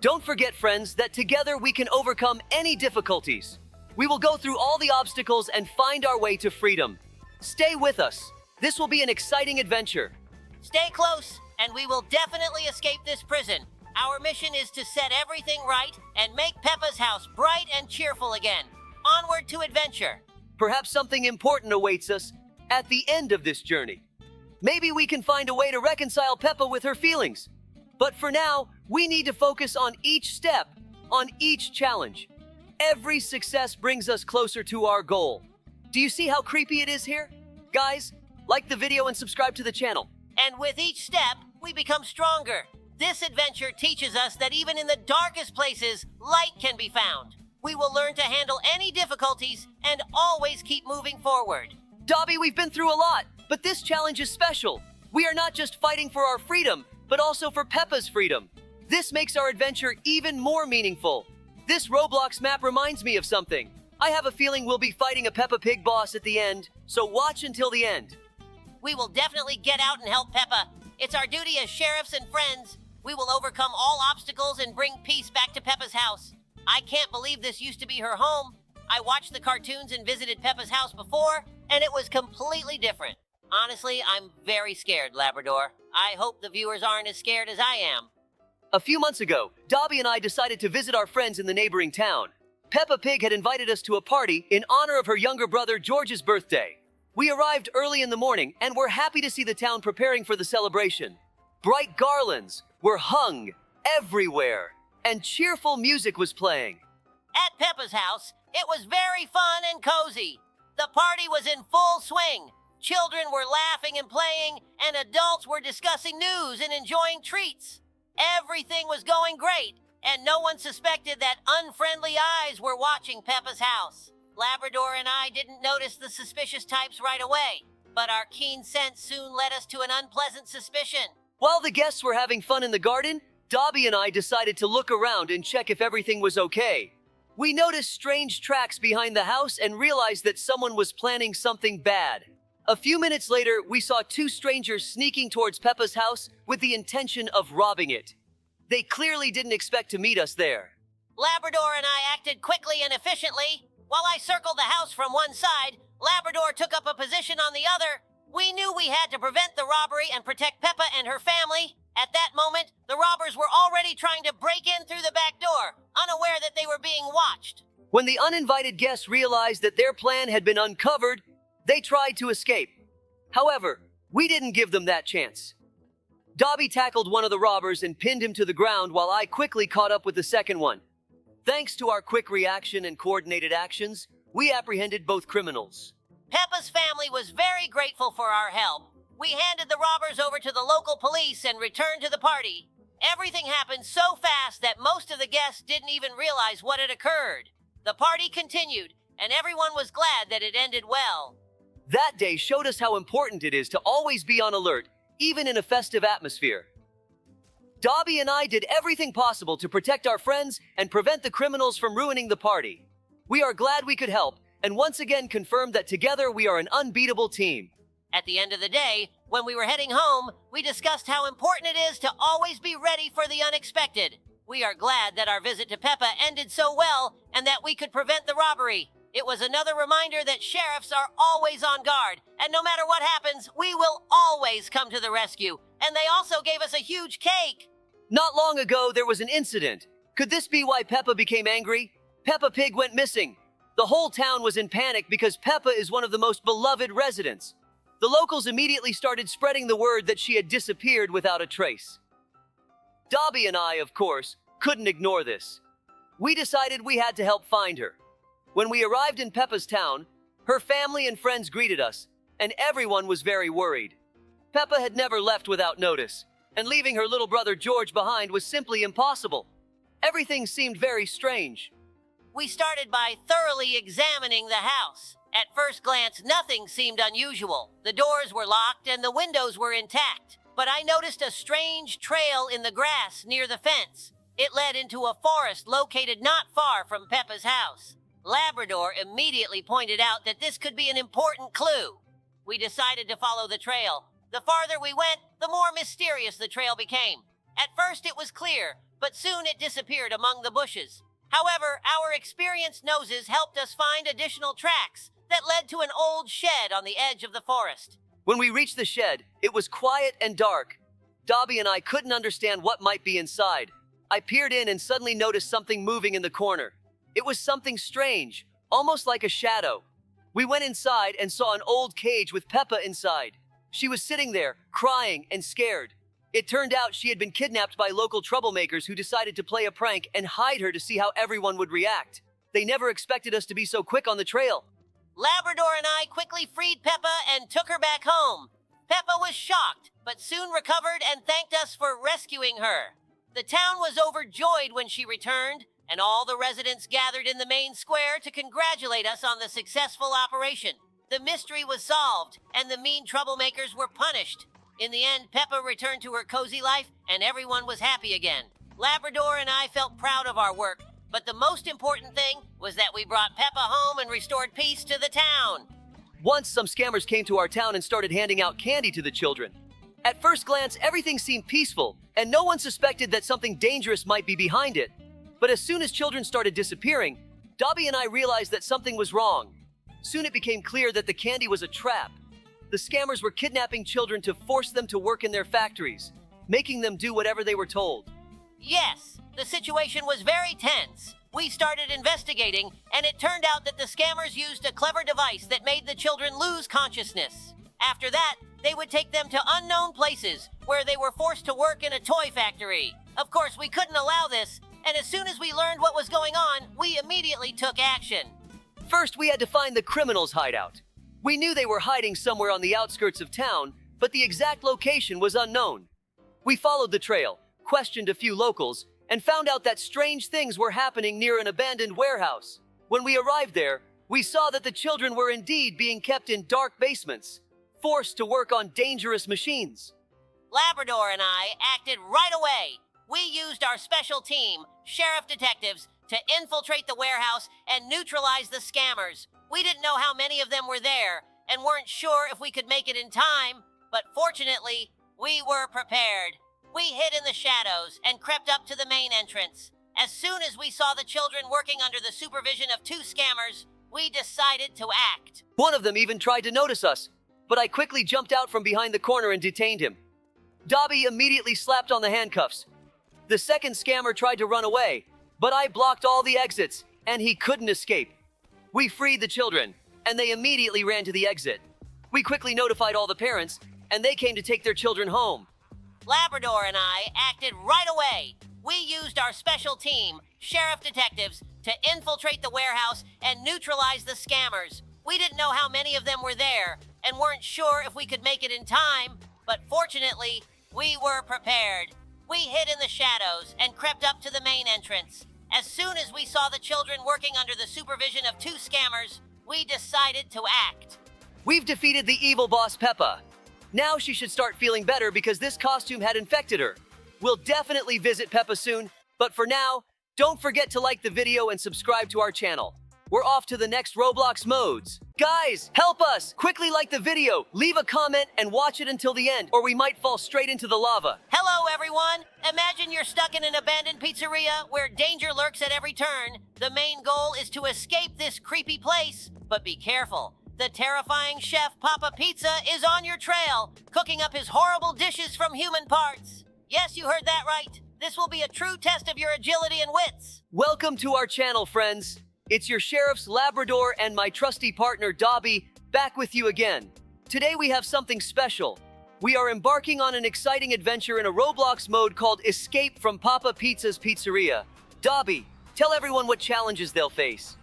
Don't forget, friends, that together we can overcome any difficulties. We will go through all the obstacles and find our way to freedom. Stay with us. This will be an exciting adventure. Stay close, and we will definitely escape this prison. Our mission is to set everything right and make Peppa's house bright and cheerful again. Onward to adventure. Perhaps something important awaits us at the end of this journey. Maybe we can find a way to reconcile Peppa with her feelings. But for now, we need to focus on each step, on each challenge. Every success brings us closer to our goal. Do you see how creepy it is here? Guys, like the video and subscribe to the channel. And with each step, we become stronger. This adventure teaches us that even in the darkest places, light can be found. We will learn to handle any difficulties and always keep moving forward. Dobie, we've been through a lot, but this challenge is special. We are not just fighting for our freedom, but also for Peppa's freedom. This makes our adventure even more meaningful. This Roblox map reminds me of something. I have a feeling we'll be fighting a Peppa Pig boss at the end, so watch until the end. We will definitely get out and help Peppa. It's our duty as sheriffs and friends. We will overcome all obstacles and bring peace back to Peppa's house. I can't believe this used to be her home. I watched the cartoons and visited Peppa's house before, and it was completely different. Honestly, I'm very scared, Labrador. I hope the viewers aren't as scared as I am. A few months ago, Dobie and I decided to visit our friends in the neighboring town. Peppa Pig had invited us to a party in honor of her younger brother George's birthday. We arrived early in the morning and were happy to see the town preparing for the celebration. Bright garlands were hung everywhere, and cheerful music was playing. At Peppa's house, it was very fun and cozy. The party was in full swing. Children were laughing and playing, and adults were discussing news and enjoying treats. Everything was going great, and no one suspected that unfriendly eyes were watching Peppa's house. Labrador and I didn't notice the suspicious types right away, but our keen sense soon led us to an unpleasant suspicion. While the guests were having fun in the garden, Dobie and I decided to look around and check if everything was okay. We noticed strange tracks behind the house and realized that someone was planning something bad. A few minutes later, we saw two strangers sneaking towards Peppa's house with the intention of robbing it. They clearly didn't expect to meet us there. Labrador and I acted quickly and efficiently. While I circled the house from one side, Labrador took up a position on the other. We knew we had to prevent the robbery and protect Peppa and her family. At that moment, the robbers were already trying to break in through the back door, unaware that they were being watched. When the uninvited guests realized that their plan had been uncovered, they tried to escape. However, we didn't give them that chance. Dobie tackled one of the robbers and pinned him to the ground while I quickly caught up with the second one. Thanks to our quick reaction and coordinated actions, we apprehended both criminals. Peppa's family was very grateful for our help. We handed the robbers over to the local police and returned to the party. Everything happened so fast that most of the guests didn't even realize what had occurred. The party continued, and everyone was glad that it ended well. That day showed us how important it is to always be on alert, even in a festive atmosphere. Dobie and I did everything possible to protect our friends and prevent the criminals from ruining the party. We are glad we could help, and once again confirmed that together we are an unbeatable team. At the end of the day, when we were heading home, we discussed how important it is to always be ready for the unexpected. We are glad that our visit to Peppa ended so well and that we could prevent the robbery. It was another reminder that sheriffs are always on guard, and no matter what happens, we will always come to the rescue. And they also gave us a huge cake. Not long ago, there was an incident. Could this be why Peppa became angry? Peppa Pig went missing. The whole town was in panic because Peppa is one of the most beloved residents. The locals immediately started spreading the word that she had disappeared without a trace. Dobie and I, of course, couldn't ignore this. We decided we had to help find her. When we arrived in Peppa's town, her family and friends greeted us, and everyone was very worried. Peppa had never left without notice, and leaving her little brother George behind was simply impossible. Everything seemed very strange. We started by thoroughly examining the house. At first glance, nothing seemed unusual. The doors were locked and the windows were intact. But I noticed a strange trail in the grass near the fence. It led into a forest located not far from Peppa's house. Labrador immediately pointed out that this could be an important clue. We decided to follow the trail. The farther we went, the more mysterious the trail became. At first it was clear, but soon it disappeared among the bushes. However, our experienced noses helped us find additional tracks that led to an old shed on the edge of the forest. When we reached the shed, it was quiet and dark. Dobie and I couldn't understand what might be inside. I peered in and suddenly noticed something moving in the corner. It was something strange, almost like a shadow. We went inside and saw an old cage with Peppa inside. She was sitting there, crying and scared. It turned out she had been kidnapped by local troublemakers who decided to play a prank and hide her to see how everyone would react. They never expected us to be so quick on the trail. Labrador and I quickly freed Peppa and took her back home. Peppa was shocked, but soon recovered and thanked us for rescuing her. The town was overjoyed when she returned, and all the residents gathered in the main square to congratulate us on the successful operation. The mystery was solved, and the mean troublemakers were punished. In the end, Peppa returned to her cozy life, and everyone was happy again. Labrador and I felt proud of our work, but the most important thing was that we brought Peppa home and restored peace to the town. Once, some scammers came to our town and started handing out candy to the children. At first glance, everything seemed peaceful, and no one suspected that something dangerous might be behind it. But as soon as children started disappearing, Dobie and I realized that something was wrong. Soon it became clear that the candy was a trap. The scammers were kidnapping children to force them to work in their factories, making them do whatever they were told. Yes, the situation was very tense. We started investigating, and it turned out that the scammers used a clever device that made the children lose consciousness. After that, they would take them to unknown places, where they were forced to work in a toy factory. Of course, we couldn't allow this, and as soon as we learned what was going on, we immediately took action. First, we had to find the criminals' hideout. We knew they were hiding somewhere on the outskirts of town, but the exact location was unknown. We followed the trail, questioned a few locals, and found out that strange things were happening near an abandoned warehouse. When we arrived there, we saw that the children were indeed being kept in dark basements, forced to work on dangerous machines. Labrador and I acted right away. We used our special team, sheriff detectives, to infiltrate the warehouse and neutralize the scammers. We didn't know how many of them were there and weren't sure if we could make it in time, but fortunately, we were prepared. We hid in the shadows and crept up to the main entrance. As soon as we saw the children working under the supervision of two scammers, we decided to act. One of them even tried to notice us, but I quickly jumped out from behind the corner and detained him. Dobie immediately slapped on the handcuffs. The second scammer tried to run away, but I blocked all the exits, and he couldn't escape. We freed the children, and they immediately ran to the exit. We quickly notified all the parents, and they came to take their children home. Labrador and I acted right away. We used our special team, sheriff detectives, to infiltrate the warehouse and neutralize the scammers. We didn't know how many of them were there and weren't sure if we could make it in time, but fortunately, we were prepared. We hid in the shadows and crept up to the main entrance. As soon as we saw the children working under the supervision of two scammers, we decided to act. We've defeated the evil boss Peppa. Now she should start feeling better because this costume had infected her. We'll definitely visit Peppa soon, but for now, don't forget to like the video and subscribe to our channel. We're off to the next Roblox modes. Guys, help us! Quickly like the video, leave a comment, and watch it until the end, or we might fall straight into the lava. Hello, everyone! Imagine you're stuck in an abandoned pizzeria where danger lurks at every turn. The main goal is to escape this creepy place, but be careful. The terrifying chef Papa Pizza is on your trail, cooking up his horrible dishes from human parts. Yes, you heard that right. This will be a true test of your agility and wits. Welcome to our channel, friends. It's your sheriff's Labrador and my trusty partner Dobie back with you again. Today we have something special. We are embarking on an exciting adventure in a Roblox mode called Escape from Papa Pizza's Pizzeria. Dobie, tell everyone what challenges they'll face.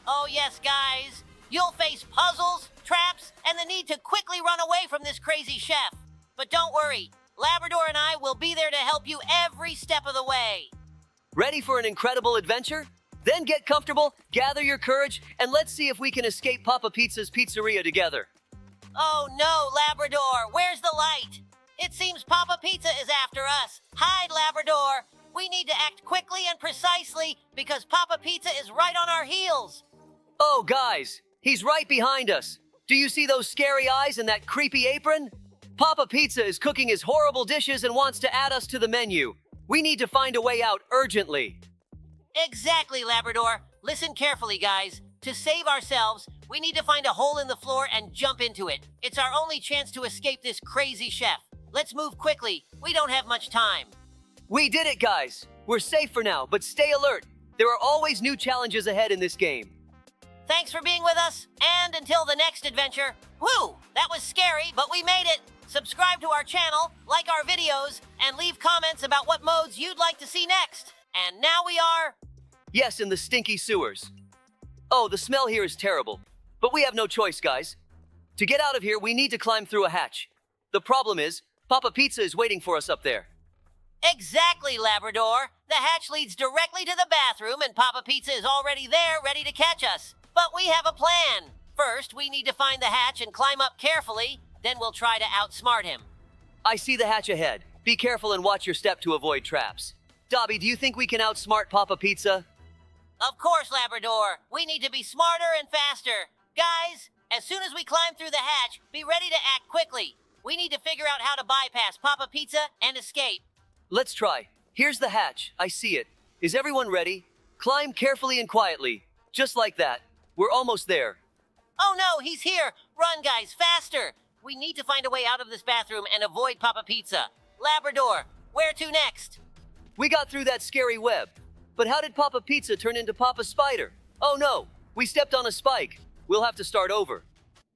Oh yes, guys. You'll face puzzles, traps, and the need to quickly run away from this crazy chef. But don't worry, Labrador and I will be there to help you every step of the way. Ready for an incredible adventure? Then get comfortable, gather your courage, and let's see if we can escape Papa Pizza's Pizzeria together. Oh no, Labrador, where's the light? It seems Papa Pizza is after us. Hide, Labrador. We need to act quickly and precisely because Papa Pizza is right on our heels. Oh, guys, he's right behind us. Do you see those scary eyes and that creepy apron? Papa Pizza is cooking his horrible dishes and wants to add us to the menu. We need to find a way out urgently. Exactly, Labrador. Listen carefully, guys. To save ourselves, we need to find a hole in the floor and jump into it. It's our only chance to escape this crazy chef. Let's move quickly. We don't have much time. We did it, guys. We're safe for now, but stay alert. There are always new challenges ahead in this game. Thanks for being with us, and until the next adventure. Whew, that was scary, but we made it. Subscribe to our channel, like our videos, and leave comments about what modes you'd like to see next. And now we are... Yes, in the stinky sewers. Oh, the smell here is terrible. But we have no choice, guys. To get out of here, we need to climb through a hatch. The problem is, Papa Pizza is waiting for us up there. Exactly, Labrador. The hatch leads directly to the bathroom, and Papa Pizza is already there, ready to catch us. But we have a plan. First, we need to find the hatch and climb up carefully. Then we'll try to outsmart him. I see the hatch ahead. Be careful and watch your step to avoid traps. Dobie, do you think we can outsmart Papa Pizza? Of course, Labrador. We need to be smarter and faster. Guys, as soon as we climb through the hatch, be ready to act quickly. We need to figure out how to bypass Papa Pizza and escape. Let's try. Here's the hatch. I see it. Is everyone ready? Climb carefully and quietly. Just like that. We're almost there. Oh no, he's here! Run, guys, faster! We need to find a way out of this bathroom and avoid Papa Pizza. Labrador, where to next? We got through that scary web. But how did Papa Pizza turn into Papa Spider? Oh no, we stepped on a spike. We'll have to start over.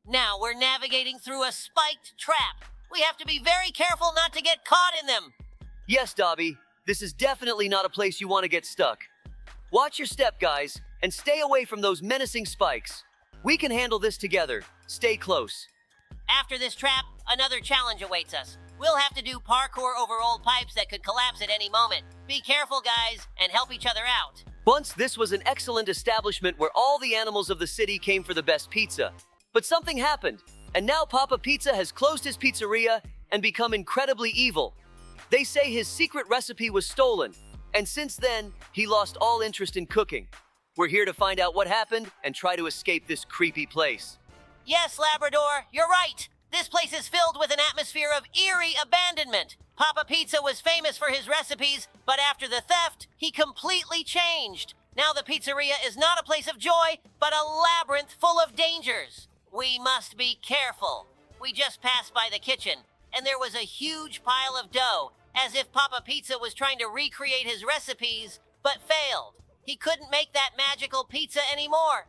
Now we're navigating through a spiked trap. We have to be very careful not to get caught in them. Yes, Dobie, this is definitely not a place you want to get stuck. Watch your step, guys, and stay away from those menacing spikes. We can handle this together. Stay close. After this trap, another challenge awaits us. We'll have to do parkour over old pipes that could collapse at any moment. Be careful, guys, and help each other out. Once this was an excellent establishment where all the animals of the city came for the best pizza. But something happened, and now Papa Pizza has closed his pizzeria and become incredibly evil. They say his secret recipe was stolen, and since then, he lost all interest in cooking. We're here to find out what happened and try to escape this creepy place. Yes, Labrador, you're right. This place is filled with an atmosphere of eerie abandonment. Papa Pizza was famous for his recipes, but after the theft, he completely changed. Now the pizzeria is not a place of joy, but a labyrinth full of dangers. We must be careful. We just passed by the kitchen, and there was a huge pile of dough, as if Papa Pizza was trying to recreate his recipes, but failed. He couldn't make that magical pizza anymore.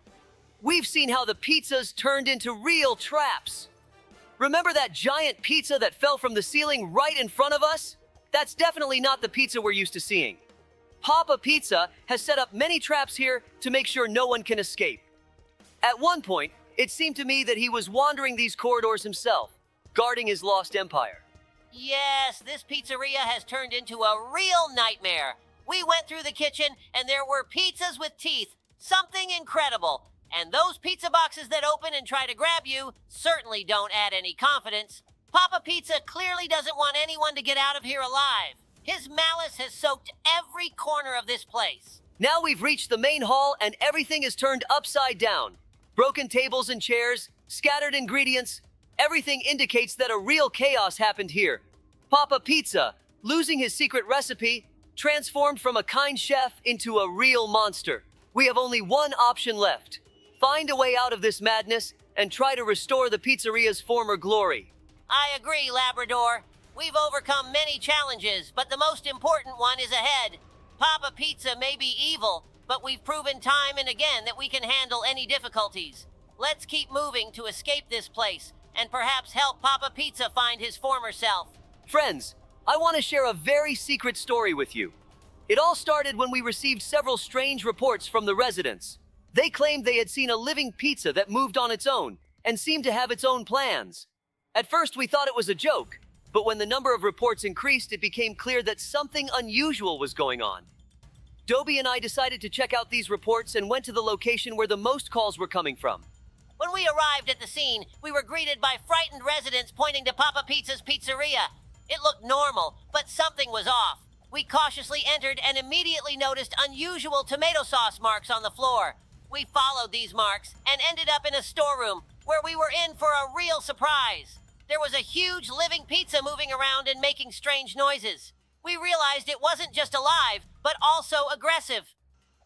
We've seen how the pizzas turned into real traps. Remember that giant pizza that fell from the ceiling right in front of us? That's definitely not the pizza we're used to seeing. Papa Pizza has set up many traps here to make sure no one can escape. At one point, It seemed to me that he was wandering these corridors himself, guarding his lost empire. Yes, this pizzeria has turned into a real nightmare. We went through the kitchen and there were pizzas with teeth. Something incredible. And those pizza boxes that open and try to grab you certainly don't add any confidence. Papa Pizza clearly doesn't want anyone to get out of here alive. His malice has soaked every corner of this place. Now we've reached the main hall and everything is turned upside down. Broken tables and chairs, scattered ingredients. Everything indicates that a real chaos happened here. Papa Pizza, losing his secret recipe, transformed from a kind chef into a real monster. We have only one option left. Find a way out of this madness and try to restore the pizzeria's former glory. I agree, Labrador. We've overcome many challenges, but the most important one is ahead. Papa Pizza may be evil, but we've proven time and again that we can handle any difficulties. Let's keep moving to escape this place and perhaps help Papa Pizza find his former self. Friends, I want to share a very secret story with you. It all started when we received several strange reports from the residents. They claimed they had seen a living pizza that moved on its own and seemed to have its own plans. At first, we thought it was a joke, but when the number of reports increased, it became clear that something unusual was going on. Dobie and I decided to check out these reports and went to the location where the most calls were coming from. When we arrived at the scene, we were greeted by frightened residents pointing to Papa Pizza's pizzeria. It looked normal, but something was off. We cautiously entered and immediately noticed unusual tomato sauce marks on the floor. We followed these marks and ended up in a storeroom where we were in for a real surprise. There was a huge living pizza moving around and making strange noises. We realized it wasn't just alive, but also aggressive.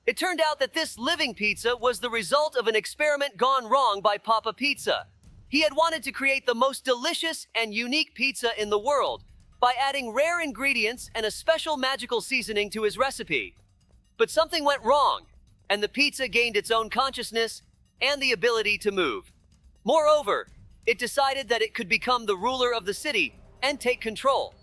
It turned out that this living pizza was the result of an experiment gone wrong by Papa Pizza. He had wanted to create the most delicious and unique pizza in the world by adding rare ingredients and a special magical seasoning to his recipe. But something went wrong, and the pizza gained its own consciousness and the ability to move. Moreover, it decided that it could become the ruler of the city and take control.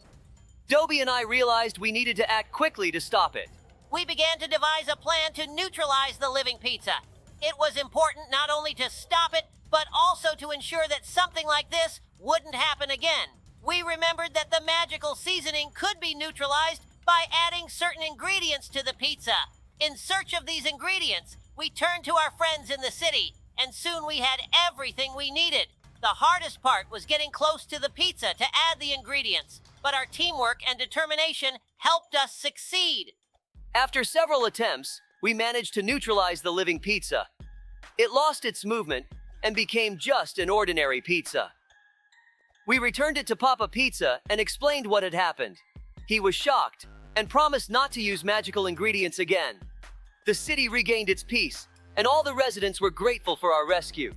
Dobie and I realized we needed to act quickly to stop it. We began to devise a plan to neutralize the living pizza. It was important not only to stop it, but also to ensure that something like this wouldn't happen again. We remembered that the magical seasoning could be neutralized by adding certain ingredients to the pizza. In search of these ingredients, we turned to our friends in the city, and soon we had everything we needed. The hardest part was getting close to the pizza to add the ingredients, but our teamwork and determination helped us succeed. After several attempts, we managed to neutralize the living pizza. It lost its movement and became just an ordinary pizza. We returned it to Papa Pizza and explained what had happened. He was shocked and promised not to use magical ingredients again. The city regained its peace, and all the residents were grateful for our rescue.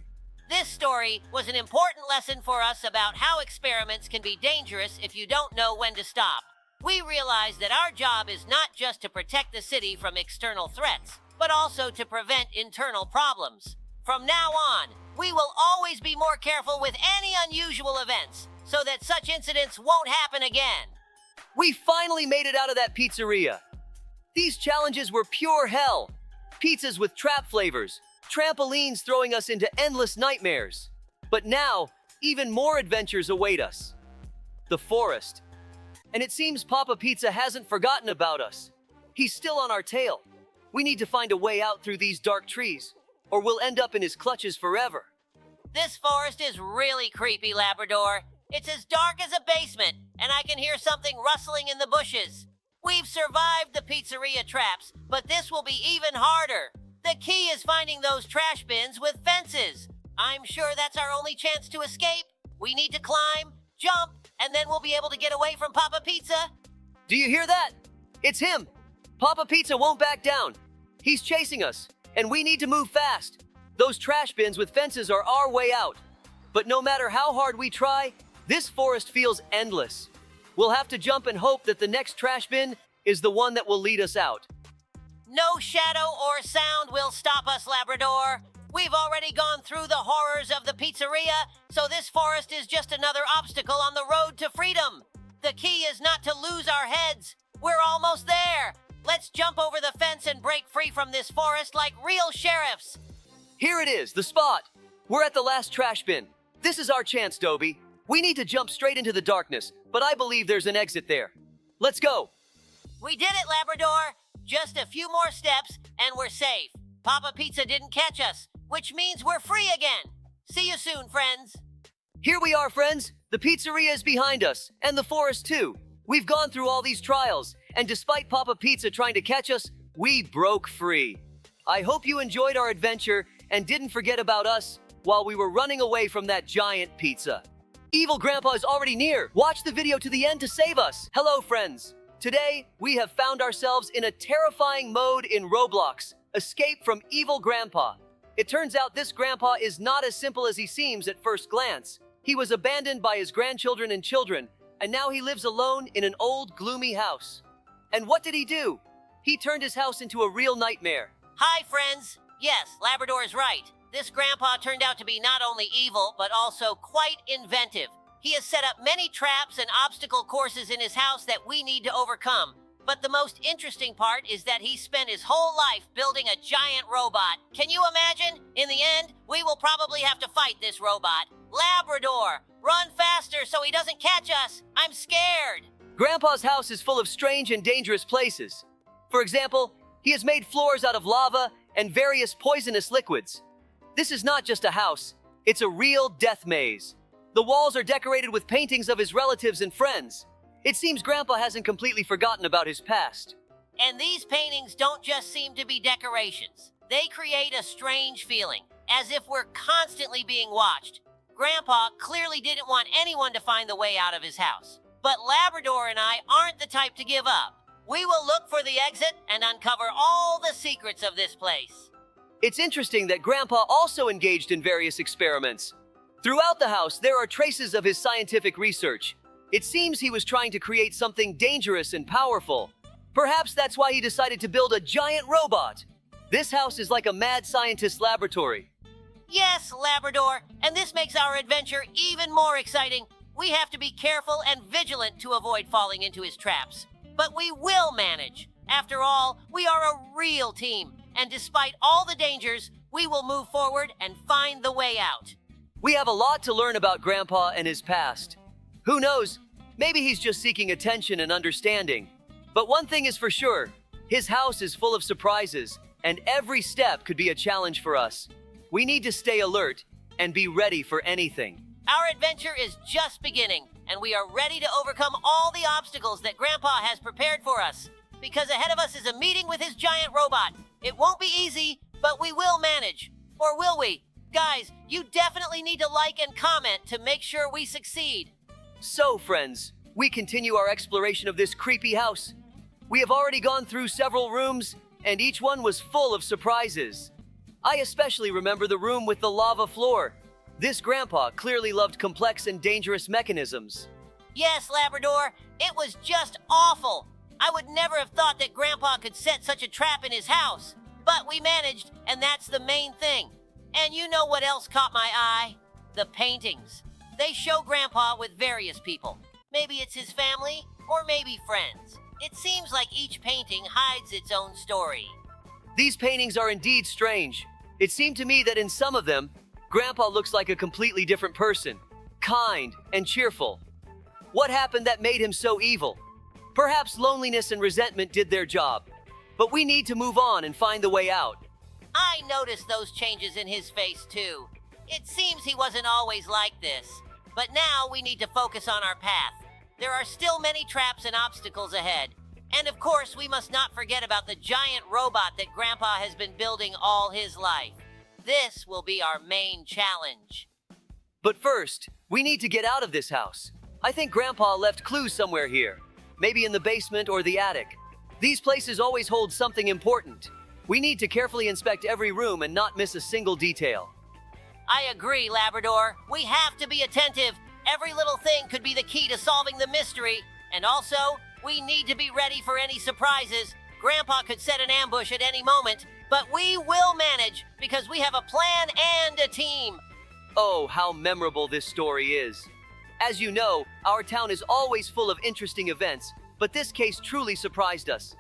This story was an important lesson for us about how experiments can be dangerous if you don't know when to stop. We realized that our job is not just to protect the city from external threats, but also to prevent internal problems. From now on, we will always be more careful with any unusual events, so that such incidents won't happen again. We finally made it out of that pizzeria. These challenges were pure hell. Pizzas with trap flavors, trampolines throwing us into endless nightmares. But now, even more adventures await us. The forest. And it seems Papa Pizza hasn't forgotten about us. He's still on our tail. We need to find a way out through these dark trees, or we'll end up in his clutches forever. This forest is really creepy, Labrador. It's as dark as a basement, and I can hear something rustling in the bushes. We've survived the pizzeria traps, but this will be even harder. The key is finding those trash bins with fences. I'm sure that's our only chance to escape. We need to climb, jump, and then we'll be able to get away from Papa Pizza. Do you hear that? It's him. Papa Pizza won't back down. He's chasing us, and we need to move fast. Those trash bins with fences are our way out. But no matter how hard we try, this forest feels endless. We'll have to jump and hope that the next trash bin is the one that will lead us out. No shadow or sound will stop us, Labrador. We've already gone through the horrors of the pizzeria, so this forest is just another obstacle on the road to freedom. The key is not to lose our heads. We're almost there. Let's jump over the fence and break free from this forest like real sheriffs. Here it is, the spot. We're at the last trash bin. This is our chance, Dobie. We need to jump straight into the darkness, but I believe there's an exit there. Let's go. We did it, Labrador! Just a few more steps, and we're safe. Papa Pizza didn't catch us, which means we're free again. See you soon, friends. Here we are, friends. The pizzeria is behind us, and the forest too. We've gone through all these trials, and despite Papa Pizza trying to catch us, we broke free. I hope you enjoyed our adventure and didn't forget about us while we were running away from that giant pizza. Evil Grandpa is already near. Watch the video to the end to save us. Hello, friends. Today, we have found ourselves in a terrifying mode in Roblox, Escape from Evil Grandpa. It turns out this grandpa is not as simple as he seems at first glance. He was abandoned by his grandchildren and children, and now he lives alone in an old, gloomy house. And what did he do? He turned his house into a real nightmare. Hi, friends. Yes, Labrador is right. This grandpa turned out to be not only evil, but also quite inventive. He has set up many traps and obstacle courses in his house that we need to overcome. But the most interesting part is that he spent his whole life building a giant robot. Can you imagine? In the end, we will probably have to fight this robot. Labrador, run faster so he doesn't catch us. I'm scared. Grandpa's house is full of strange and dangerous places. For example, he has made floors out of lava and various poisonous liquids. This is not just a house, it's a real death maze. The walls are decorated with paintings of his relatives and friends. It seems Grandpa hasn't completely forgotten about his past. And these paintings don't just seem to be decorations. They create a strange feeling, as if we're constantly being watched. Grandpa clearly didn't want anyone to find the way out of his house. But Labrador and I aren't the type to give up. We will look for the exit and uncover all the secrets of this place. It's interesting that Grandpa also engaged in various experiments. Throughout the house, there are traces of his scientific research. It seems he was trying to create something dangerous and powerful. Perhaps that's why he decided to build a giant robot. This house is like a mad scientist's laboratory. Yes, Labrador, and this makes our adventure even more exciting. We have to be careful and vigilant to avoid falling into his traps. But we will manage. After all, we are a real team, and despite all the dangers, we will move forward and find the way out. We have a lot to learn about Grandpa and his past. Who knows? Maybe he's just seeking attention and understanding. But one thing is for sure, his house is full of surprises, and every step could be a challenge for us. We need to stay alert and be ready for anything. Our adventure is just beginning, and we are ready to overcome all the obstacles that Grandpa has prepared for us. Because ahead of us is a meeting with his giant robot. It won't be easy, but we will manage. Or will we? Guys, you definitely need to like and comment to make sure we succeed. So, friends, we continue our exploration of this creepy house. We have already gone through several rooms, and each one was full of surprises. I especially remember the room with the lava floor. This grandpa clearly loved complex and dangerous mechanisms. Yes, Labrador, it was just awful. I would never have thought that Grandpa could set such a trap in his house. But we managed, and that's the main thing. And you know what else caught my eye? The paintings. They show Grandpa with various people. Maybe it's his family, or maybe friends. It seems like each painting hides its own story. These paintings are indeed strange. It seemed to me that in some of them, Grandpa looks like a completely different person, kind and cheerful. What happened that made him so evil? Perhaps loneliness and resentment did their job. But we need to move on and find the way out. I noticed those changes in his face too. It seems he wasn't always like this. But now we need to focus on our path. There are still many traps and obstacles ahead. And of course, we must not forget about the giant robot that Grandpa has been building all his life. This will be our main challenge. But first, we need to get out of this house. I think Grandpa left clues somewhere here. Maybe in the basement or the attic. These places always hold something important. We need to carefully inspect every room and not miss a single detail. I agree, Labrador. We have to be attentive. Every little thing could be the key to solving the mystery. And also, we need to be ready for any surprises. Grandpa could set an ambush at any moment, but we will manage because we have a plan and a team. Oh, how memorable this story is. As you know, our town is always full of interesting events, but this case truly surprised us.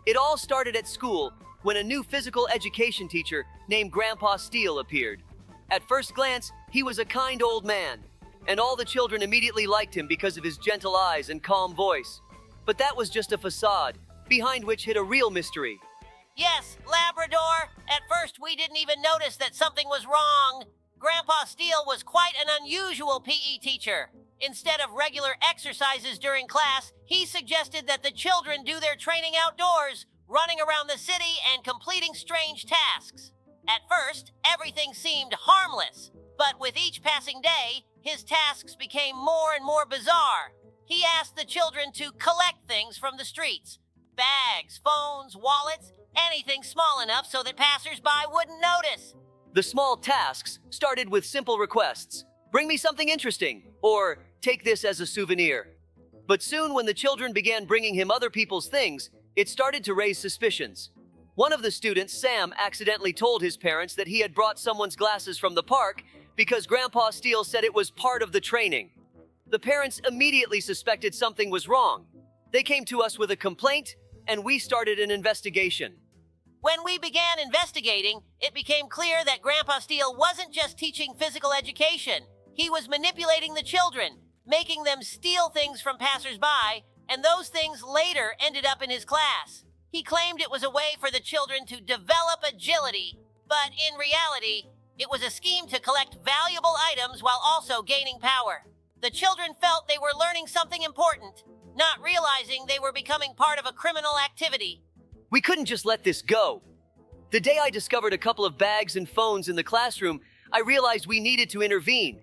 It all started at school when a new physical education teacher named Grandpa Steele appeared. At first glance, he was a kind old man, and all the children immediately liked him because of his gentle eyes and calm voice. But that was just a facade, behind which hid a real mystery. Yes, Labrador. At first, we didn't even notice that something was wrong. Grandpa Steele was quite an unusual PE teacher. Instead of regular exercises during class, he suggested that the children do their training outdoors, running around the city and completing strange tasks. At first, everything seemed harmless, but with each passing day, his tasks became more and more bizarre. He asked the children to collect things from the streets: bags, phones, wallets, anything small enough so that passers-by wouldn't notice. The small tasks started with simple requests: bring me something interesting, or take this as a souvenir. But soon, when the children began bringing him other people's things, it started to raise suspicions. One of the students, Sam, accidentally told his parents that he had brought someone's glasses from the park because Grandpa Steele said it was part of the training. The parents immediately suspected something was wrong. They came to us with a complaint, and we started an investigation. When we began investigating, it became clear that Grandpa Steele wasn't just teaching physical education. He was manipulating the children, making them steal things from passers-by, and those things later ended up in his class. He claimed it was a way for the children to develop agility, but in reality, it was a scheme to collect valuable items while also gaining power. The children felt they were learning something important, not realizing they were becoming part of a criminal activity. We couldn't just let this go. The day I discovered a couple of bags and phones in the classroom, I realized we needed to intervene.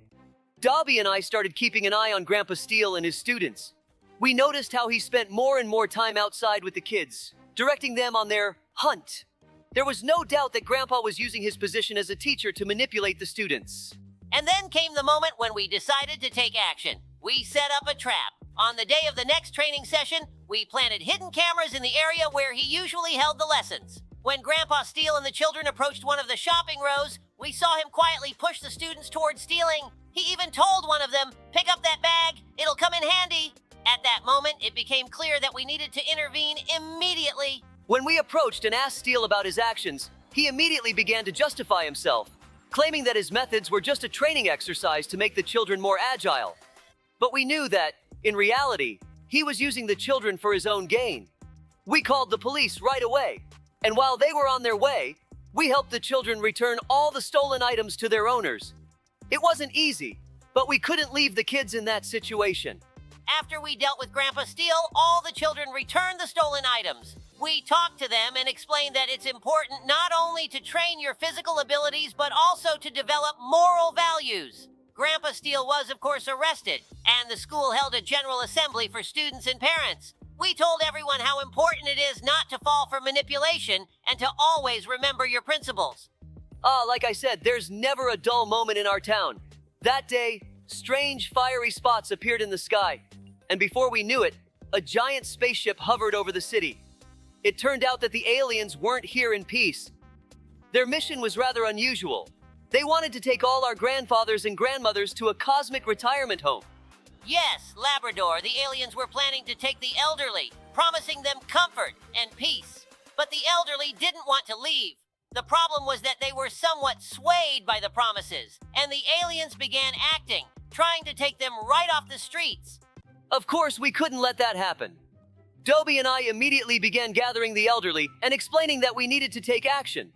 Dobie and I started keeping an eye on Grandpa Steele and his students. We noticed how he spent more and more time outside with the kids, directing them on their hunt. There was no doubt that Grandpa was using his position as a teacher to manipulate the students. And then came the moment when we decided to take action. We set up a trap. On the day of the next training session, we planted hidden cameras in the area where he usually held the lessons. When Grandpa Steele and the children approached one of the shopping rows, we saw him quietly push the students towards stealing. He even told one of them, "Pick up that bag, it'll come in handy." At that moment, it became clear that we needed to intervene immediately. When we approached and asked Steele about his actions, he immediately began to justify himself, claiming that his methods were just a training exercise to make the children more agile. But we knew that, in reality, he was using the children for his own gain. We called the police right away, and while they were on their way, we helped the children return all the stolen items to their owners. It wasn't easy, but we couldn't leave the kids in that situation. After we dealt with Grandpa Steele, all the children returned the stolen items. We talked to them and explained that it's important not only to train your physical abilities, but also to develop moral values. Grandpa Steele was, of course, arrested, and the school held a general assembly for students and parents. We told everyone how important it is not to fall for manipulation and to always remember your principles. Like I said, there's never a dull moment in our town. That day, strange fiery spots appeared in the sky, and before we knew it, a giant spaceship hovered over the city. It turned out that the aliens weren't here in peace. Their mission was rather unusual. They wanted to take all our grandfathers and grandmothers to a cosmic retirement home. Yes, Labrador, the aliens were planning to take the elderly, promising them comfort and peace. But the elderly didn't want to leave. The problem was that they were somewhat swayed by the promises, and the aliens began acting, trying to take them right off the streets. Of course, we couldn't let that happen. Dobie and I immediately began gathering the elderly and explaining that we needed to take action.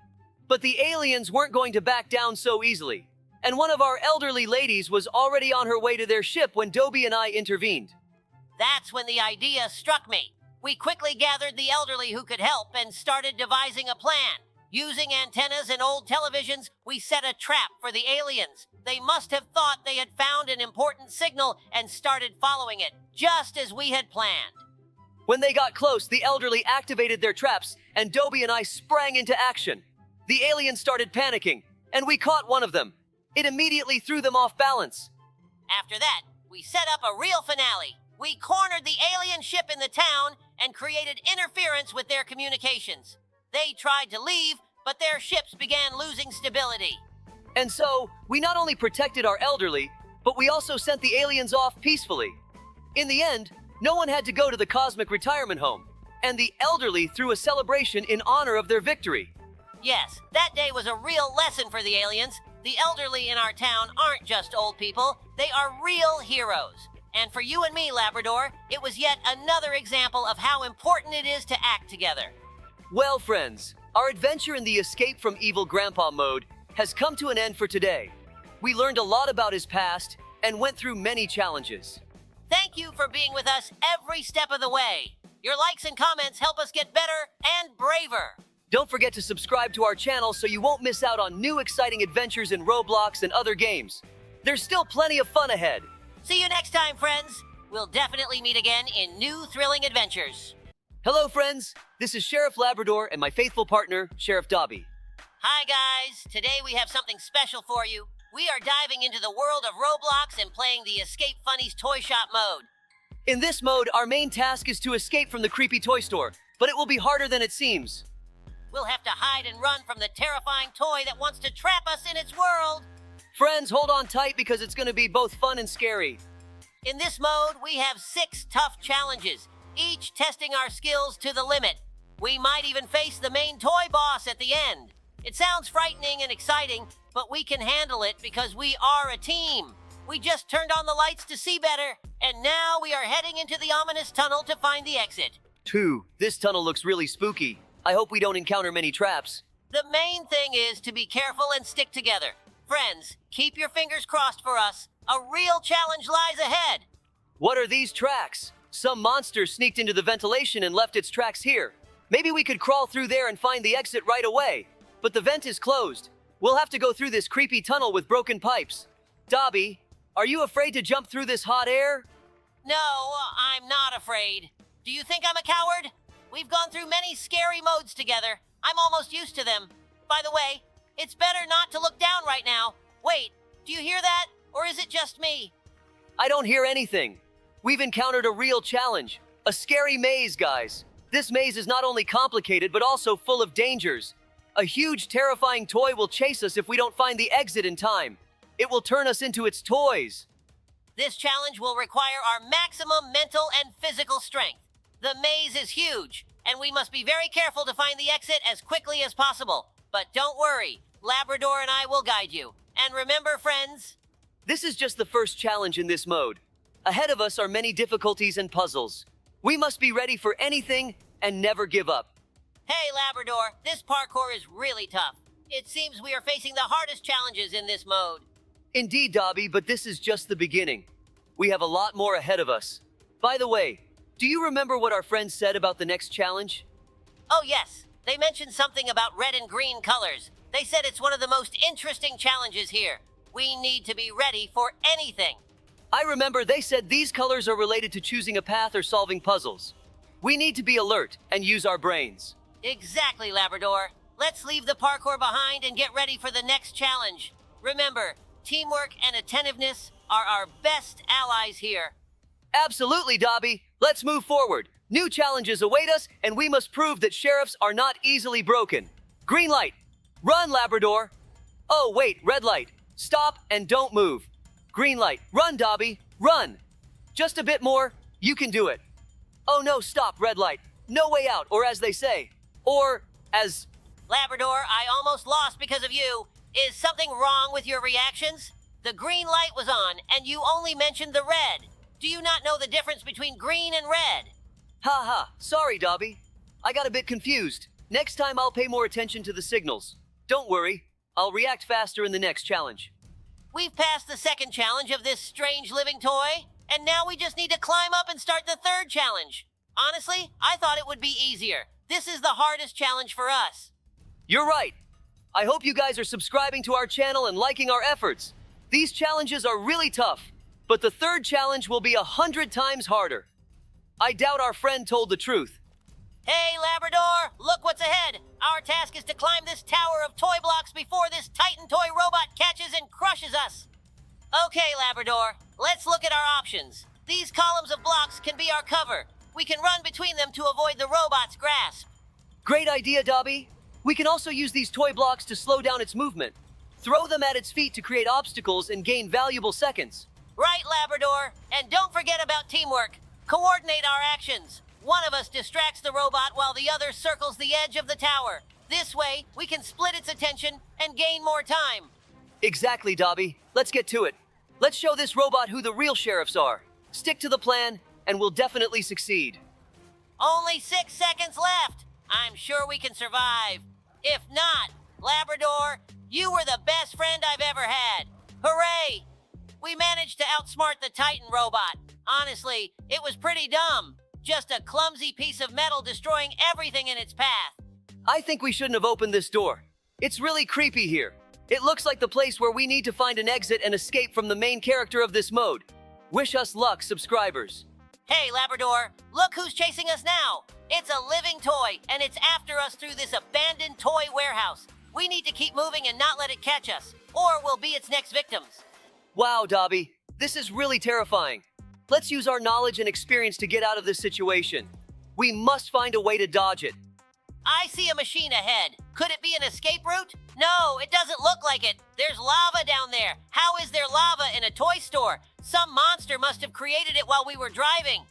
But the aliens weren't going to back down so easily, and one of our elderly ladies was already on her way to their ship when Dobie and I intervened. That's when the idea struck me. We quickly gathered the elderly who could help and started devising a plan. Using antennas and old televisions, we set a trap for the aliens. They must have thought they had found an important signal and started following it, just as we had planned. When they got close, the elderly activated their traps, and Dobie and I sprang into action. The aliens started panicking, and we caught one of them. It immediately threw them off balance. After that, we set up a real finale. We cornered the alien ship in the town and created interference with their communications. They tried to leave, but their ships began losing stability. And so, we not only protected our elderly, but we also sent the aliens off peacefully. In the end, no one had to go to the cosmic retirement home, and the elderly threw a celebration in honor of their victory. Yes, that day was a real lesson for the aliens. The elderly in our town aren't just old people, they are real heroes. And for you and me, Labrador, it was yet another example of how important it is to act together. Well, friends, our adventure in the Escape from Evil Grandpa mode has come to an end for today. We learned a lot about his past and went through many challenges. Thank you for being with us every step of the way. Your likes and comments help us get better and braver. Don't forget to subscribe to our channel so you won't miss out on new exciting adventures in Roblox and other games. There's still plenty of fun ahead. See you next time, friends. We'll definitely meet again in new thrilling adventures. Hello, friends. This is Sheriff Labrador and my faithful partner, Sheriff Dobie. Hi, guys. Today we have something special for you. We are diving into the world of Roblox and playing the Escape Funnies Toy Shop mode. In this mode, our main task is to escape from the creepy toy store, but it will be harder than it seems. We'll have to hide and run from the terrifying toy that wants to trap us in its world. Friends, hold on tight because it's going to be both fun and scary. In this mode, we have 6 tough challenges, each testing our skills to the limit. We might even face the main toy boss at the end. It sounds frightening and exciting, but we can handle it because we are a team. We just turned on the lights to see better, and now we are heading into the ominous tunnel to find the exit. This tunnel looks really spooky. I hope we don't encounter many traps. The main thing is to be careful and stick together. Friends, keep your fingers crossed for us. A real challenge lies ahead. What are these tracks? Some monster sneaked into the ventilation and left its tracks here. Maybe we could crawl through there and find the exit right away. But the vent is closed. We'll have to go through this creepy tunnel with broken pipes. Dobie, are you afraid to jump through this hot air? No, I'm not afraid. Do you think I'm a coward? We've gone through many scary modes together. I'm almost used to them. By the way, it's better not to look down right now. Wait, do you hear that? Or is it just me? I don't hear anything. We've encountered a real challenge. A scary maze, guys. This maze is not only complicated, but also full of dangers. A huge, terrifying toy will chase us if we don't find the exit in time. It will turn us into its toys. This challenge will require our maximum mental and physical strength. The maze is huge, and we must be very careful to find the exit as quickly as possible. But don't worry, Labrador and I will guide you. And remember, friends, this is just the first challenge in this mode. Ahead of us are many difficulties and puzzles. We must be ready for anything and never give up. Hey, Labrador, this parkour is really tough. It seems we are facing the hardest challenges in this mode. Indeed, Dobie, but this is just the beginning. We have a lot more ahead of us. By the way, do you remember what our friends said about the next challenge? Oh, yes. They mentioned something about red and green colors. They said it's one of the most interesting challenges here. We need to be ready for anything. I remember they said these colors are related to choosing a path or solving puzzles. We need to be alert and use our brains. Exactly, Labrador. Let's leave the parkour behind and get ready for the next challenge. Remember, teamwork and attentiveness are our best allies here. Absolutely, Dobie. Let's move forward. New challenges await us, and we must prove that sheriffs are not easily broken. Green light. Run, Labrador. Oh, wait, red light. Stop and don't move. Green light. Run, Dobie. Run. Just a bit more. You can do it. Oh no, stop, red light. No way out, or as they say. Or as... Labrador, I almost lost because of you. Is something wrong with your reactions? The green light was on, and you only mentioned the red. Do you not know the difference between green and red? Ha ha, sorry, Dobie. I got a bit confused. Next time I'll pay more attention to the signals. Don't worry, I'll react faster in the next challenge. We've passed the second challenge of this strange living toy, and now we just need to climb up and start the third challenge. Honestly, I thought it would be easier. This is the hardest challenge for us. You're right. I hope you guys are subscribing to our channel and liking our efforts. These challenges are really tough, but the third challenge will be 100 times harder. I doubt our friend told the truth. Hey, Labrador, look what's ahead. Our task is to climb this tower of toy blocks before this Titan toy robot catches and crushes us. Okay, Labrador, let's look at our options. These columns of blocks can be our cover. We can run between them to avoid the robot's grasp. Great idea, Dobie. We can also use these toy blocks to slow down its movement. Throw them at its feet to create obstacles and gain valuable seconds. Right, Labrador. And don't forget about teamwork. Coordinate our actions. One of us distracts the robot while the other circles the edge of the tower. This way, we can split its attention and gain more time. Exactly, Dobby. Let's get to it. Let's show this robot who the real sheriffs are. Stick to the plan, and we'll definitely succeed. Only 6 seconds left. I'm sure we can survive. If not, Labrador, you were the best friend I've ever had. Hooray! We managed to outsmart the Titan robot. Honestly, it was pretty dumb. Just a clumsy piece of metal destroying everything in its path. I think we shouldn't have opened this door. It's really creepy here. It looks like the place where we need to find an exit and escape from the main character of this mode. Wish us luck, subscribers. Hey, Labrador, look who's chasing us now. It's a living toy, and it's after us through this abandoned toy warehouse. We need to keep moving and not let it catch us, or we'll be its next victims. Wow, Dobby, this is really terrifying. Let's use our knowledge and experience to get out of this situation. We must find a way to dodge it. I see a machine ahead. Could it be an escape route? No, it doesn't look like it. There's lava down there. How is there lava in a toy store? Some monster must have created it while we were driving.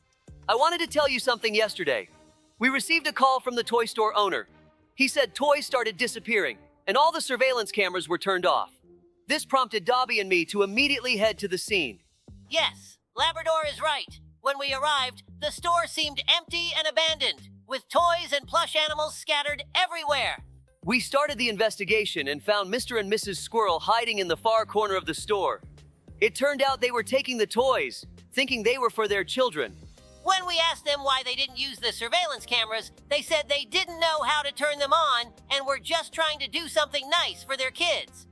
I wanted to tell you something yesterday. We received a call from the toy store owner. He said toys started disappearing, and all the surveillance cameras were turned off. This prompted Dobby and me to immediately head to the scene. Yes, Labrador is right. When we arrived, the store seemed empty and abandoned, with toys and plush animals scattered everywhere. We started the investigation and found Mr. and Mrs. Squirrel hiding in the far corner of the store. It turned out they were taking the toys, thinking they were for their children. When we asked them why they didn't use the surveillance cameras, they said they didn't know how to turn them on and were just trying to do something nice for their kids.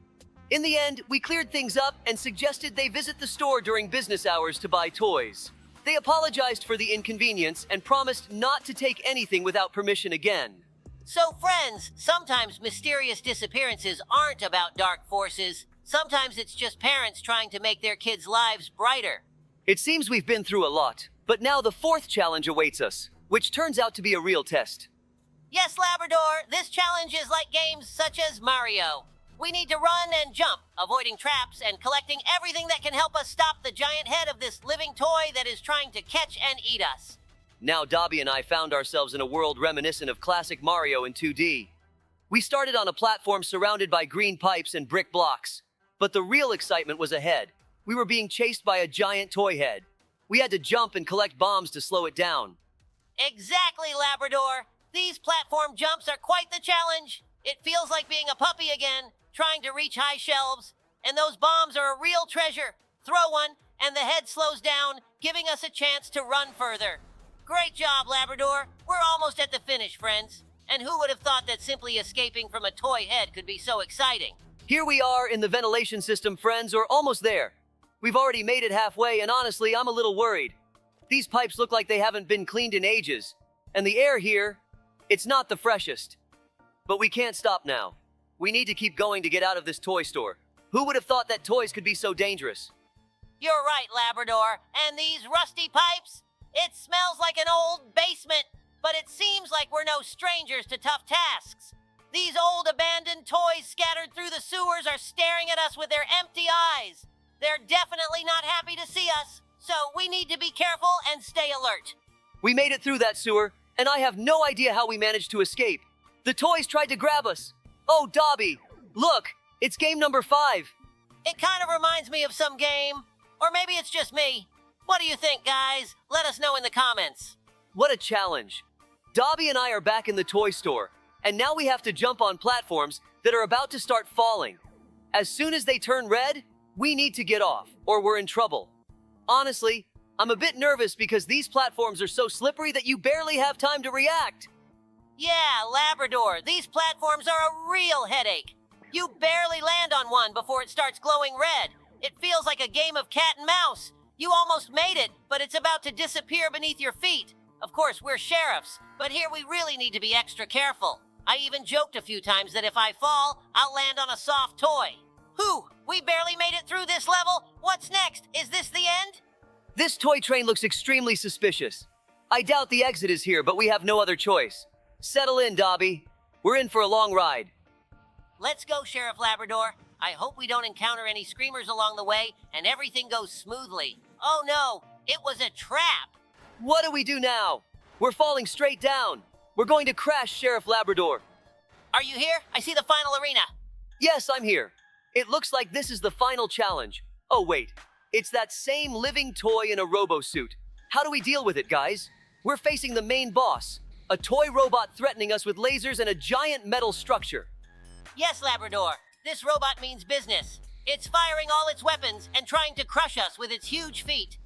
In the end, we cleared things up and suggested they visit the store during business hours to buy toys. They apologized for the inconvenience and promised not to take anything without permission again. So friends, sometimes mysterious disappearances aren't about dark forces. Sometimes it's just parents trying to make their kids' lives brighter. It seems we've been through a lot, but now the fourth challenge awaits us, which turns out to be a real test. Yes, Labrador, this challenge is like games such as Mario. We need to run and jump, avoiding traps and collecting everything that can help us stop the giant head of this living toy that is trying to catch and eat us. Now Dobby and I found ourselves in a world reminiscent of classic Mario in 2D. We started on a platform surrounded by green pipes and brick blocks, but the real excitement was ahead. We were being chased by a giant toy head. We had to jump and collect bombs to slow it down. Exactly, Labrador. These platform jumps are quite the challenge. It feels like being a puppy again, trying to reach high shelves. And those bombs are a real treasure. Throw one, and the head slows down, giving us a chance to run further. Great job, Labrador. We're almost at the finish, friends. And who would have thought that simply escaping from a toy head could be so exciting? Here we are in the ventilation system, friends, or almost there. We've already made it halfway, and honestly, I'm a little worried. These pipes look like they haven't been cleaned in ages. And the air here, it's not the freshest. But we can't stop now. We need to keep going to get out of this toy store. Who would have thought that toys could be so dangerous? You're right, Labrador. And these rusty pipes? It smells like an old basement, but it seems like we're no strangers to tough tasks. These old abandoned toys scattered through the sewers are staring at us with their empty eyes. They're definitely not happy to see us, so we need to be careful and stay alert. We made it through that sewer, and I have no idea how we managed to escape. The toys tried to grab us. Oh, Dobby, look, it's game number 5. It kind of reminds me of some game, or maybe it's just me. What do you think, guys? Let us know in the comments. What a challenge. Dobby and I are back in the toy store, and now we have to jump on platforms that are about to start falling. As soon as they turn red, we need to get off, or we're in trouble. Honestly, I'm a bit nervous because these platforms are so slippery that you barely have time to react. Yeah, Labrador, these platforms are a real headache. You barely land on one before it starts glowing red. It feels like a game of cat and mouse. You almost made it, but it's about to disappear beneath your feet. Of course, we're sheriffs, but here we really need to be extra careful. I even joked a few times that if I fall, I'll land on a soft toy. Whew, we barely made it through this level. What's next? Is this the end? This toy train looks extremely suspicious. I doubt the exit is here, but we have no other choice. Settle in, Dobby. We're in for a long ride. Let's go, Sheriff Labrador. I hope we don't encounter any screamers along the way and everything goes smoothly. Oh no, it was a trap. What do we do now? We're falling straight down. We're going to crash, Sheriff Labrador. Are you here? I see the final arena. Yes, I'm here. It looks like this is the final challenge. Oh wait, it's that same living toy in a robo-suit. How do we deal with it, guys? We're facing the main boss, a toy robot threatening us with lasers and a giant metal structure. Yes, Labrador, this robot means business. It's firing all its weapons and trying to crush us with its huge feet.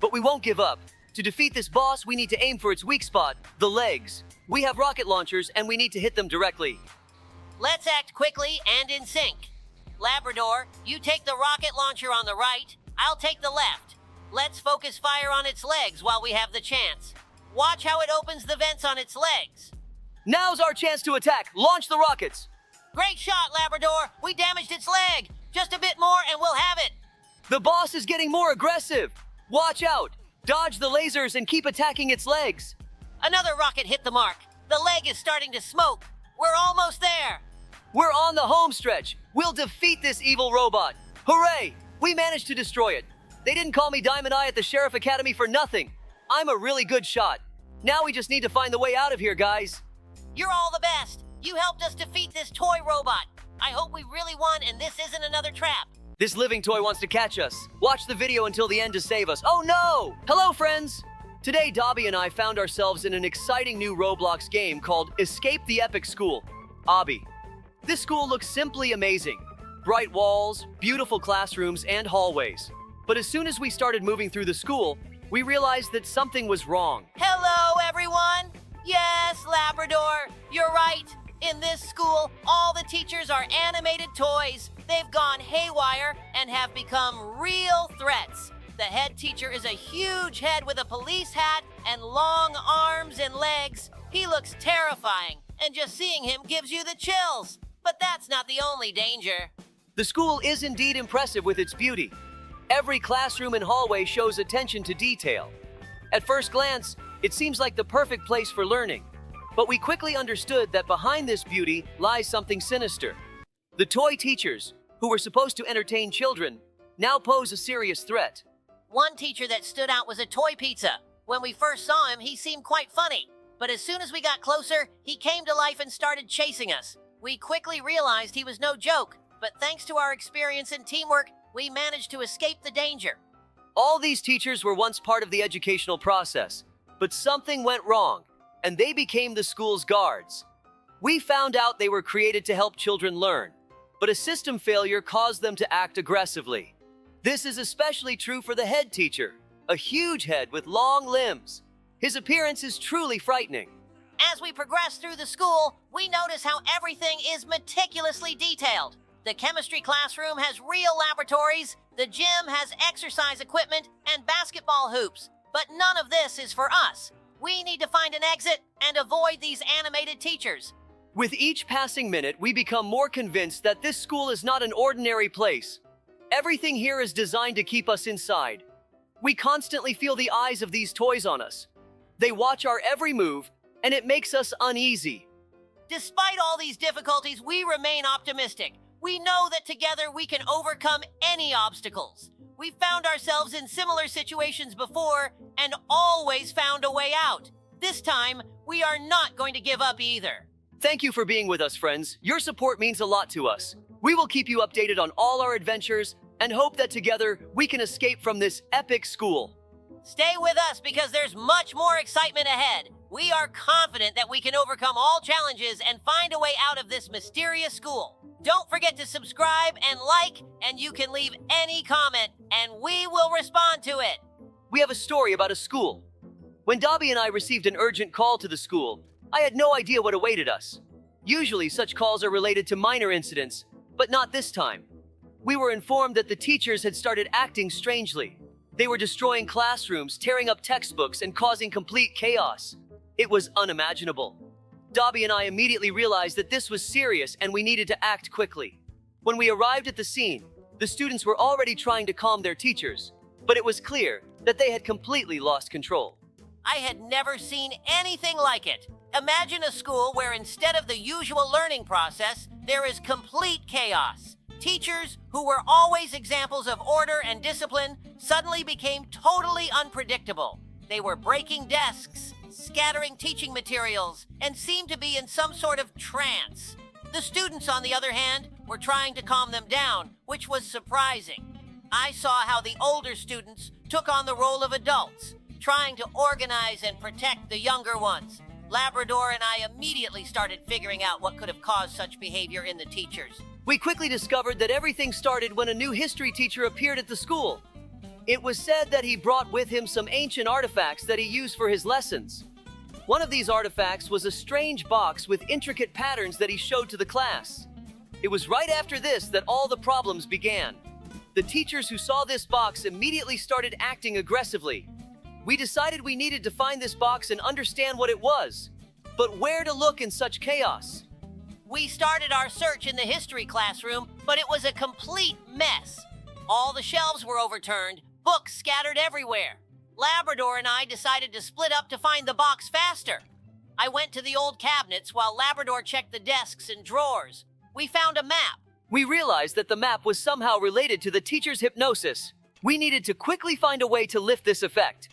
But we won't give up. To defeat this boss, we need to aim for its weak spot, the legs. We have rocket launchers and we need to hit them directly. Let's act quickly and in sync. Labrador, you take the rocket launcher on the right, I'll take the left. Let's focus fire on its legs while we have the chance. Watch how it opens the vents on its legs. Now's our chance to attack. Launch the rockets. Great shot, Labrador. We damaged its leg. Just a bit more and we'll have it. The boss is getting more aggressive. Watch out. Dodge the lasers and keep attacking its legs. Another rocket hit the mark. The leg is starting to smoke. We're almost there. We're on the home stretch. We'll defeat this evil robot. Hooray! We managed to destroy it. They didn't call me Diamond Eye at the Sheriff Academy for nothing. I'm a really good shot. Now we just need to find the way out of here, guys. You're all the best. You helped us defeat this toy robot. I hope we really won and this isn't another trap. This living toy wants to catch us. Watch the video until the end to save us. Oh no! Hello, friends! Today, Dobie and I found ourselves in an exciting new Roblox game called Escape the Epic School. Obby. This school looks simply amazing. Bright walls, beautiful classrooms, and hallways. But as soon as we started moving through the school, we realized that something was wrong. Hello, everyone. Yes, Labrador, you're right. In this school, all the teachers are animated toys. They've gone haywire and have become real threats. The head teacher is a huge head with a police hat and long arms and legs. He looks terrifying, and just seeing him gives you the chills. But that's not the only danger. The school is indeed impressive with its beauty. Every classroom and hallway shows attention to detail. At first glance, it seems like the perfect place for learning. But we quickly understood that behind this beauty lies something sinister. The toy teachers, who were supposed to entertain children, now pose a serious threat. One teacher that stood out was a toy pizza. When we first saw him, he seemed quite funny. But as soon as we got closer, he came to life and started chasing us. We quickly realized he was no joke, but thanks to our experience and teamwork, we managed to escape the danger. All these teachers were once part of the educational process, but something went wrong, and they became the school's guards. We found out they were created to help children learn, but a system failure caused them to act aggressively. This is especially true for the head teacher, a huge head with long limbs. His appearance is truly frightening. As we progress through the school, we notice how everything is meticulously detailed. The chemistry classroom has real laboratories, the gym has exercise equipment and basketball hoops. But none of this is for us. We need to find an exit and avoid these animated teachers. With each passing minute, we become more convinced that this school is not an ordinary place. Everything here is designed to keep us inside. We constantly feel the eyes of these toys on us. They watch our every move, and it makes us uneasy. Despite all these difficulties, we remain optimistic. We know that together we can overcome any obstacles. We've found ourselves in similar situations before and always found a way out. This time, we are not going to give up either. Thank you for being with us, friends. Your support means a lot to us. We will keep you updated on all our adventures and hope that together we can escape from this epic school. Stay with us because there's much more excitement ahead. We are confident that we can overcome all challenges and find a way out of this mysterious school. Don't forget to subscribe and like, and you can leave any comment, and we will respond to it. We have a story about a school. When Dobie and I received an urgent call to the school, I had no idea what awaited us. Usually such calls are related to minor incidents, but not this time. We were informed that the teachers had started acting strangely. They were destroying classrooms, tearing up textbooks, and causing complete chaos. It was unimaginable. Dobie and I immediately realized that this was serious and we needed to act quickly. When we arrived at the scene, the students were already trying to calm their teachers, but it was clear that they had completely lost control. I had never seen anything like it. Imagine a school where instead of the usual learning process, there is complete chaos. Teachers, who were always examples of order and discipline, suddenly became totally unpredictable. They were breaking desks, scattering teaching materials, and seemed to be in some sort of trance. The students, on the other hand, were trying to calm them down, which was surprising. I saw how the older students took on the role of adults, trying to organize and protect the younger ones. Labrador and I immediately started figuring out what could have caused such behavior in the teachers. We quickly discovered that everything started when a new history teacher appeared at the school. It was said that he brought with him some ancient artifacts that he used for his lessons. One of these artifacts was a strange box with intricate patterns that he showed to the class. It was right after this that all the problems began. The teachers who saw this box immediately started acting aggressively. We decided we needed to find this box and understand what it was. But where to look in such chaos? We started our search in the history classroom, but it was a complete mess. All the shelves were overturned, books scattered everywhere. Labrador and I decided to split up to find the box faster. I went to the old cabinets while Labrador checked the desks and drawers. We found a map. We realized that the map was somehow related to the teacher's hypnosis. We needed to quickly find a way to lift this effect.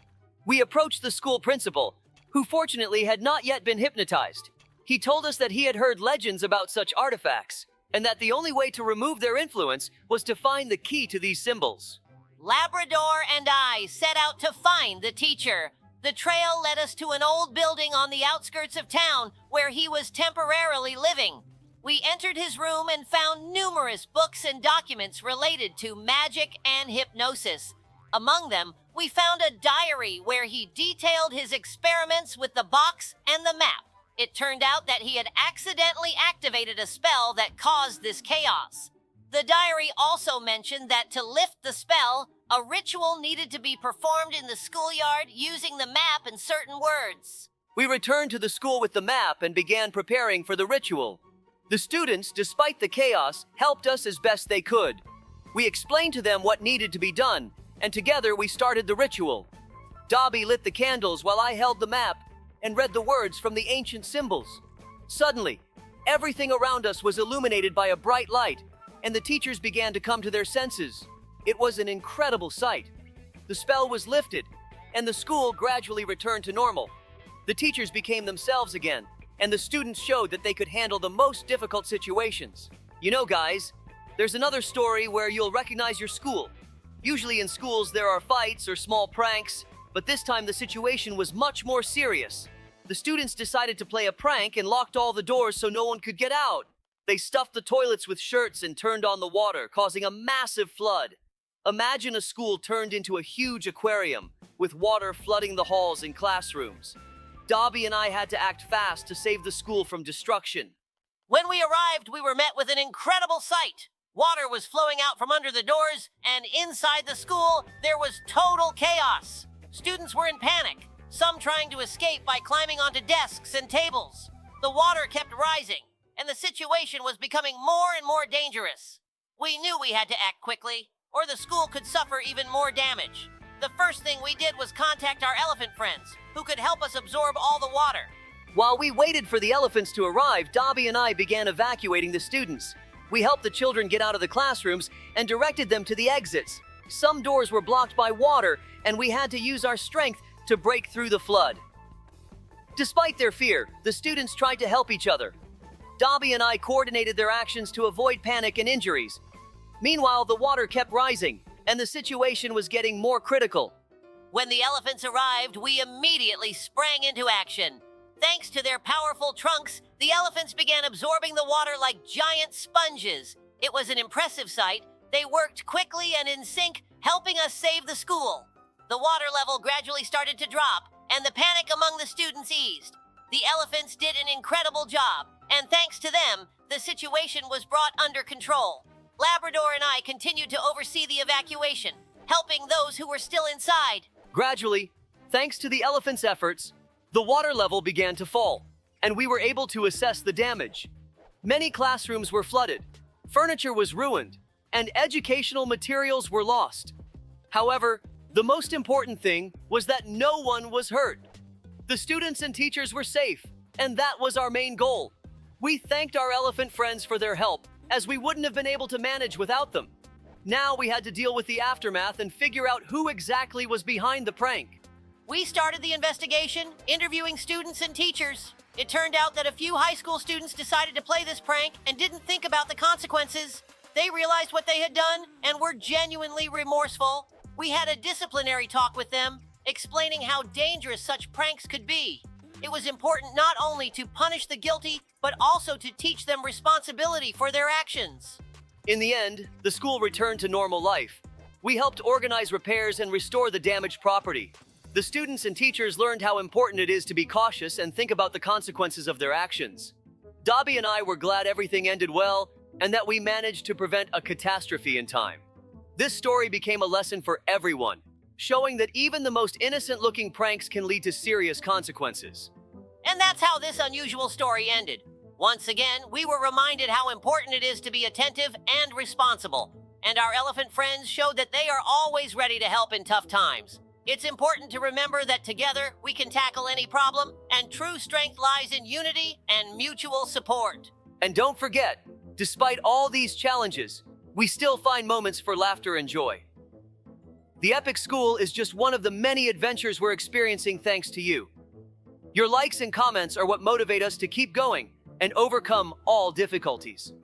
We approached the school principal, who fortunately had not yet been hypnotized. He told us that he had heard legends about such artifacts, and that the only way to remove their influence was to find the key to these symbols. Labrador and I set out to find the teacher. The trail led us to an old building on the outskirts of town where he was temporarily living. We entered his room and found numerous books and documents related to magic and hypnosis. Among them, we found a diary where he detailed his experiments with the box and the map. It turned out that he had accidentally activated a spell that caused this chaos. The diary also mentioned that to lift the spell, a ritual needed to be performed in the schoolyard using the map and certain words. We returned to the school with the map and began preparing for the ritual. The students, despite the chaos, helped us as best they could. We explained to them what needed to be done, and together we started the ritual. Dobie lit the candles while I held the map and read the words from the ancient symbols. Suddenly, everything around us was illuminated by a bright light, and the teachers began to come to their senses. It was an incredible sight. The spell was lifted, and the school gradually returned to normal. The teachers became themselves again, and the students showed that they could handle the most difficult situations. You know, guys, there's another story where you'll recognize your school. Usually in schools there are fights or small pranks, but this time the situation was much more serious. The students decided to play a prank and locked all the doors so no one could get out. They stuffed the toilets with shirts and turned on the water, causing a massive flood. Imagine a school turned into a huge aquarium, with water flooding the halls and classrooms. Dobie and I had to act fast to save the school from destruction. When we arrived, we were met with an incredible sight. Water was flowing out from under the doors, and inside the school, there was total chaos. Students were in panic, some trying to escape by climbing onto desks and tables. The water kept rising, and the situation was becoming more and more dangerous. We knew we had to act quickly, or the school could suffer even more damage. The first thing we did was contact our elephant friends, who could help us absorb all the water. While we waited for the elephants to arrive, Dobie and I began evacuating the students. We helped the children get out of the classrooms and directed them to the exits. Some doors were blocked by water, and we had to use our strength to break through the flood. Despite their fear, the students tried to help each other. Dobie and I coordinated their actions to avoid panic and injuries. Meanwhile, the water kept rising, and the situation was getting more critical. When the elephants arrived, we immediately sprang into action. Thanks to their powerful trunks, the elephants began absorbing the water like giant sponges. It was an impressive sight. They worked quickly and in sync, helping us save the school. The water level gradually started to drop, and the panic among the students eased. The elephants did an incredible job, and thanks to them, the situation was brought under control. Labrador and I continued to oversee the evacuation, helping those who were still inside. Gradually, thanks to the elephants' efforts, the water level began to fall, and we were able to assess the damage. Many classrooms were flooded, furniture was ruined, and educational materials were lost. However, the most important thing was that no one was hurt. The students and teachers were safe, and that was our main goal. We thanked our elephant friends for their help, as we wouldn't have been able to manage without them. Now we had to deal with the aftermath and figure out who exactly was behind the prank. We started the investigation, interviewing students and teachers. It turned out that a few high school students decided to play this prank and didn't think about the consequences. They realized what they had done and were genuinely remorseful. We had a disciplinary talk with them, explaining how dangerous such pranks could be. It was important not only to punish the guilty, but also to teach them responsibility for their actions. In the end, the school returned to normal life. We helped organize repairs and restore the damaged property. The students and teachers learned how important it is to be cautious and think about the consequences of their actions. Dobie and I were glad everything ended well and that we managed to prevent a catastrophe in time. This story became a lesson for everyone, showing that even the most innocent-looking pranks can lead to serious consequences. And that's how this unusual story ended. Once again, we were reminded how important it is to be attentive and responsible. And our elephant friends showed that they are always ready to help in tough times. It's important to remember that together we can tackle any problem, and true strength lies in unity and mutual support. And don't forget, despite all these challenges, we still find moments for laughter and joy. The Epic School is just one of the many adventures we're experiencing thanks to you. Your likes and comments are what motivate us to keep going and overcome all difficulties.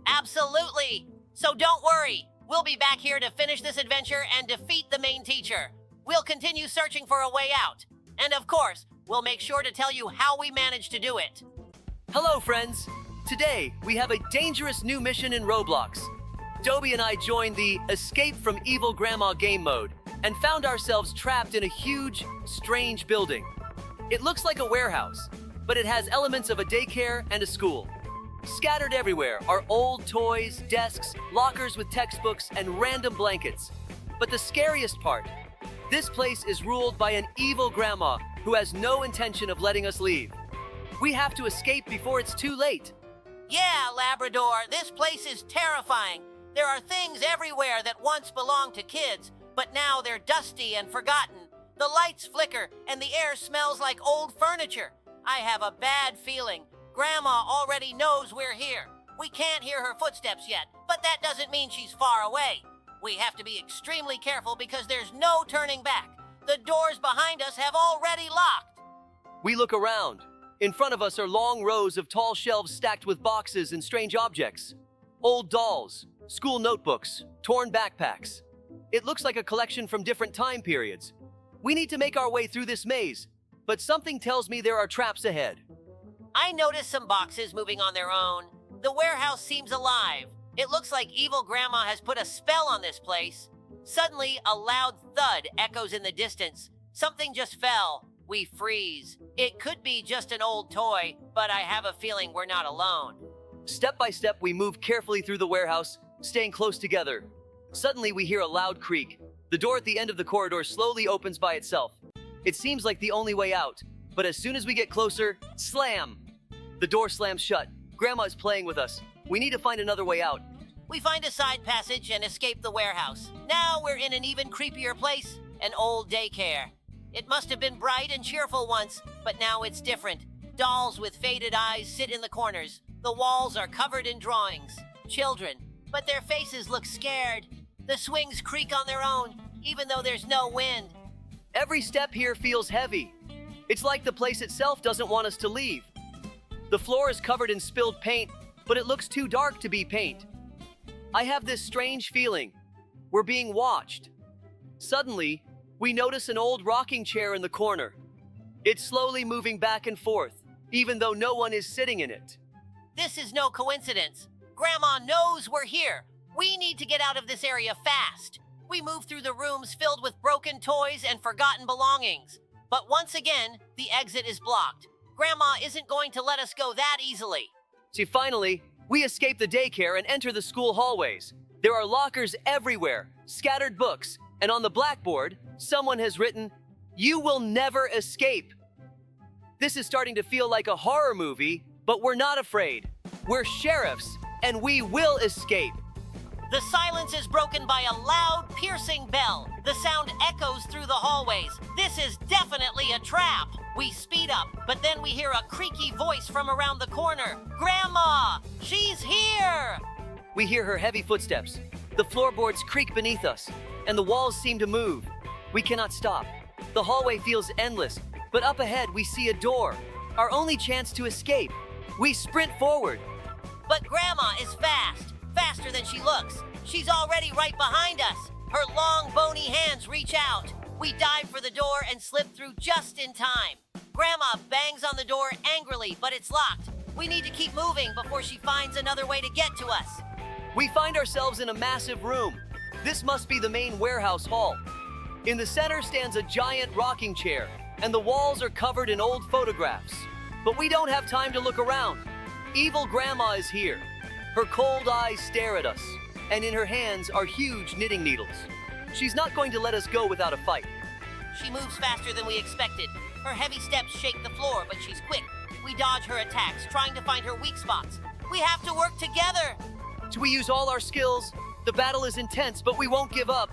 Absolutely! So don't worry, we'll be back here to finish this adventure and defeat the main teacher. We'll continue searching for a way out. And of course, we'll make sure to tell you how we managed to do it. Hello, friends! Today, we have a dangerous new mission in Roblox. Dobie and I joined the Escape from Evil Grandma game mode and found ourselves trapped in a huge, strange building. It looks like a warehouse, but it has elements of a daycare and a school. Scattered everywhere are old toys, desks, lockers with textbooks, and random blankets. But the scariest part, this place is ruled by an evil grandma who has no intention of letting us leave. We have to escape before it's too late. Yeah, Labrador, this place is terrifying. There are things everywhere that once belonged to kids, but now they're dusty and forgotten. The lights flicker, and the air smells like old furniture. I have a bad feeling. Grandma already knows we're here. We can't hear her footsteps yet, but that doesn't mean she's far away. We have to be extremely careful because there's no turning back. The doors behind us have already locked. We look around. In front of us are long rows of tall shelves stacked with boxes and strange objects. Old dolls, school notebooks, torn backpacks. It looks like a collection from different time periods. We need to make our way through this maze, but something tells me there are traps ahead. I noticed some boxes moving on their own. The warehouse seems alive. It looks like evil grandma has put a spell on this place. Suddenly, a loud thud echoes in the distance. Something just fell. We freeze. It could be just an old toy, but I have a feeling we're not alone. Step by step, we move carefully through the warehouse, staying close together. Suddenly, we hear a loud creak. The door at the end of the corridor slowly opens by itself. It seems like the only way out, but as soon as we get closer, slam! The door slams shut. Grandma is playing with us. We need to find another way out. We find a side passage and escape the warehouse. Now we're in an even creepier place, an old daycare. It must have been bright and cheerful once, but now it's different. Dolls with faded eyes sit in the corners. The walls are covered in drawings. Children, but their faces look scared. The swings creak on their own, even though there's no wind. Every step here feels heavy. It's like the place itself doesn't want us to leave. The floor is covered in spilled paint, but it looks too dark to be paint. I have this strange feeling. We're being watched. Suddenly, we notice an old rocking chair in the corner. It's slowly moving back and forth, even though no one is sitting in it. This is no coincidence. Grandma knows we're here. We need to get out of this area fast. We move through the rooms filled with broken toys and forgotten belongings. But once again, the exit is blocked. Grandma isn't going to let us go that easily. See, finally, we escape the daycare and enter the school hallways. There are lockers everywhere, scattered books, and on the blackboard, someone has written, "You will never escape." This is starting to feel like a horror movie, but we're not afraid. We're sheriffs, and we will escape. The silence is broken by a loud, piercing bell. The sound echoes through the hallways. This is definitely a trap. We speed up, but then we hear a creaky voice from around the corner. Grandma! She's here! We hear her heavy footsteps. The floorboards creak beneath us, and the walls seem to move. We cannot stop. The hallway feels endless, but up ahead we see a door. Our only chance to escape. We sprint forward. But Grandma is fast. faster than she looks. She's already right behind us. Her long, bony hands reach out. We dive for the door and slip through just in time. Grandma bangs on the door angrily, but it's locked. We need to keep moving before she finds another way to get to us. We find ourselves in a massive room. This must be the main warehouse hall. In the center stands a giant rocking chair, and the walls are covered in old photographs. But we don't have time to look around. Evil Grandma is here. Her cold eyes stare at us, and in her hands are huge knitting needles. She's not going to let us go without a fight. She moves faster than we expected. Her heavy steps shake the floor, but she's quick. We dodge her attacks, trying to find her weak spots. We have to work together. We use all our skills. The battle is intense, but we won't give up.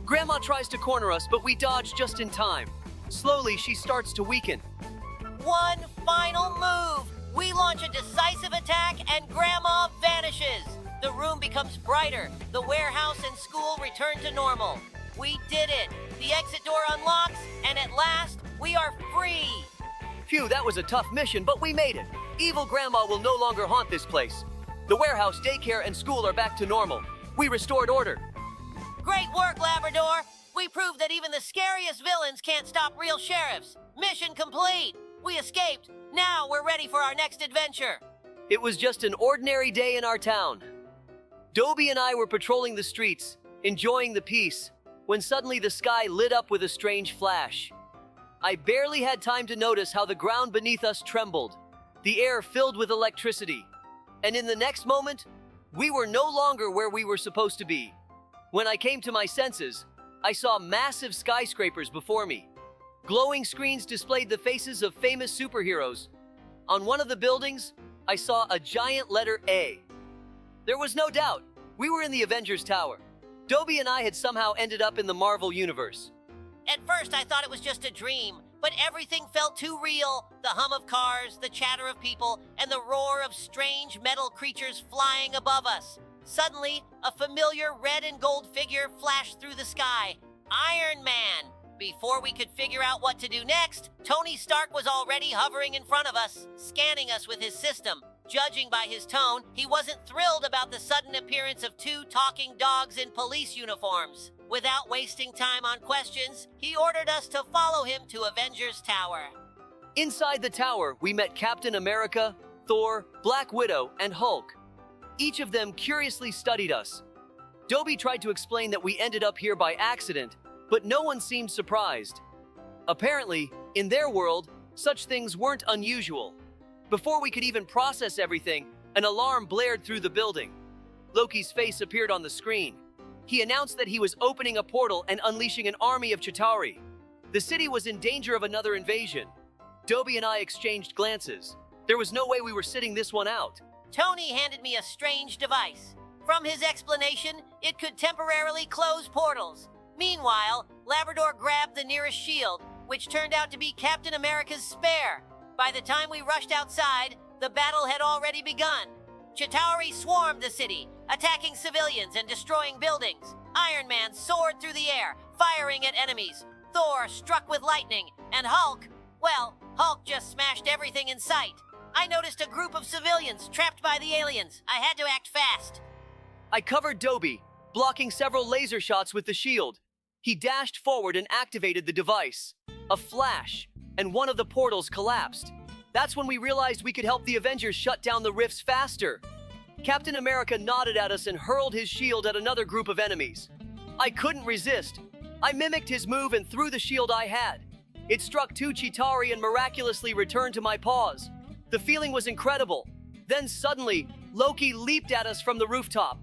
Grandma tries to corner us, but we dodge just in time. Slowly, she starts to weaken. One final move. We launch a decisive attack, and Grandma vanishes. The room becomes brighter. The warehouse and school return to normal. We did it. The exit door unlocks, and at last, we are free. Phew, that was a tough mission, but we made it. Evil Grandma will no longer haunt this place. The warehouse, daycare, and school are back to normal. We restored order. Great work, Labrador. We proved that even the scariest villains can't stop real sheriffs. Mission complete. We escaped. Now we're ready for our next adventure. It was just an ordinary day in our town. Dobie and I were patrolling the streets, enjoying the peace, when suddenly the sky lit up with a strange flash. I barely had time to notice how the ground beneath us trembled, the air filled with electricity. And in the next moment, we were no longer where we were supposed to be. When I came to my senses, I saw massive skyscrapers before me. Glowing screens displayed the faces of famous superheroes. On one of the buildings, I saw a giant letter A. There was no doubt, we were in the Avengers Tower. Dobie and I had somehow ended up in the Marvel Universe. At first, I thought it was just a dream, but everything felt too real. The hum of cars, the chatter of people, and the roar of strange metal creatures flying above us. Suddenly, a familiar red and gold figure flashed through the sky. Iron Man! Before we could figure out what to do next, Tony Stark was already hovering in front of us, scanning us with his system. Judging by his tone, he wasn't thrilled about the sudden appearance of two talking dogs in police uniforms. Without wasting time on questions, he ordered us to follow him to Avengers Tower. Inside the tower, we met Captain America, Thor, Black Widow, and Hulk. Each of them curiously studied us. Dobie tried to explain that we ended up here by accident, but no one seemed surprised. Apparently, in their world, such things weren't unusual. Before we could even process everything, an alarm blared through the building. Loki's face appeared on the screen. He announced that he was opening a portal and unleashing an army of Chitauri. The city was in danger of another invasion. Dobie and I exchanged glances. There was no way we were sitting this one out. Tony handed me a strange device. From his explanation, it could temporarily close portals. Meanwhile, Labrador grabbed the nearest shield, which turned out to be Captain America's spare. By the time we rushed outside, the battle had already begun. Chitauri swarmed the city, attacking civilians and destroying buildings. Iron Man soared through the air, firing at enemies. Thor struck with lightning, and Hulk just smashed everything in sight. I noticed a group of civilians trapped by the aliens. I had to act fast. I covered Dobie, blocking several laser shots with the shield. He dashed forward and activated the device. A flash, and one of the portals collapsed. That's when we realized we could help the Avengers shut down the rifts faster. Captain America nodded at us and hurled his shield at another group of enemies. I couldn't resist. I mimicked his move and threw the shield I had. It struck two Chitauri and miraculously returned to my paws. The feeling was incredible. Then suddenly, Loki leaped at us from the rooftop.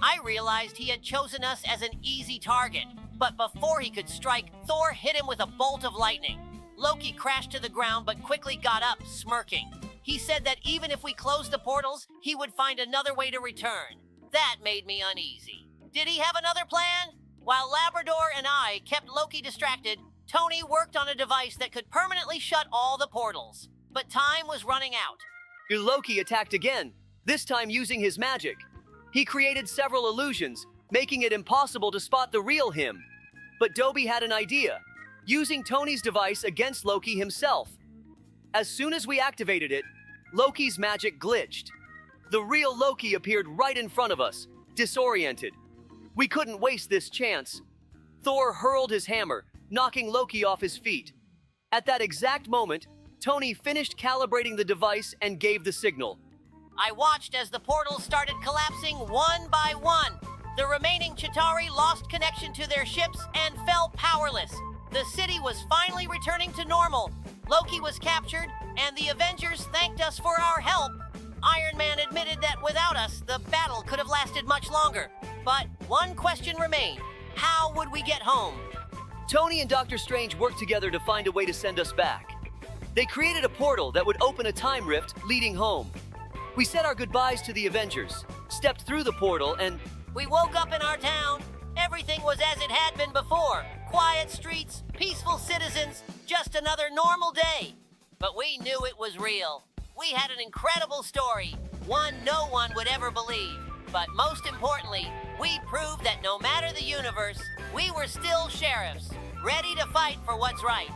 I realized he had chosen us as an easy target, but before he could strike, Thor hit him with a bolt of lightning. Loki crashed to the ground but quickly got up, smirking. He said that even if we closed the portals, he would find another way to return. That made me uneasy. Did he have another plan? While Labrador and I kept Loki distracted, Tony worked on a device that could permanently shut all the portals. But time was running out. Loki attacked again, this time using his magic. He created several illusions, making it impossible to spot the real him. But Dobie had an idea, using Tony's device against Loki himself. As soon as we activated it, Loki's magic glitched. The real Loki appeared right in front of us, disoriented. We couldn't waste this chance. Thor hurled his hammer, knocking Loki off his feet. At that exact moment, Tony finished calibrating the device and gave the signal. I watched as the portals started collapsing one by one. The remaining Chitauri lost connection to their ships and fell powerless. The city was finally returning to normal. Loki was captured, and the Avengers thanked us for our help. Iron Man admitted that without us, the battle could have lasted much longer. But one question remained. How would we get home? Tony and Doctor Strange worked together to find a way to send us back. They created a portal that would open a time rift leading home. We said our goodbyes to the Avengers, stepped through the portal, and We woke up in our town. Everything was as it had been before. Quiet streets, peaceful citizens, just another normal day. But we knew it was real. We had an incredible story, one no one would ever believe. But most importantly, we proved that no matter the universe, we were still sheriffs, ready to fight for what's right.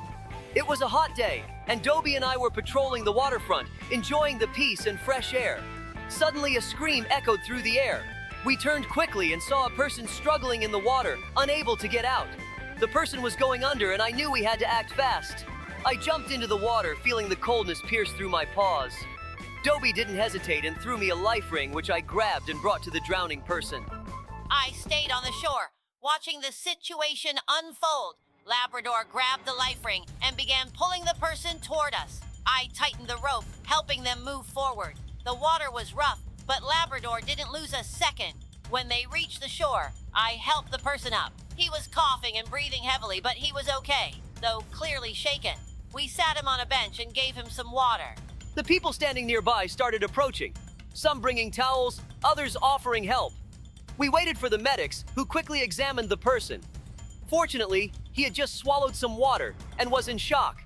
it was a hot day, and Dobie and I were patrolling the waterfront, enjoying the peace and fresh air. Suddenly, a scream echoed through the air. We turned quickly and saw a person struggling in the water, unable to get out. The person was going under, and I knew we had to act fast. I jumped into the water, feeling the coldness pierce through my paws. Dobie didn't hesitate and threw me a life ring, which I grabbed and brought to the drowning person. I stayed on the shore, watching the situation unfold. Labrador grabbed the life ring and began pulling the person toward us. I tightened the rope, helping them move forward. The water was rough, but Labrador didn't lose a second. When they reached the shore, I helped the person up. He was coughing and breathing heavily, but he was okay, though clearly shaken. We sat him on a bench and gave him some water. The people standing nearby started approaching, some bringing towels, others offering help. We waited for the medics, who quickly examined the person. Fortunately, he had just swallowed some water and was in shock.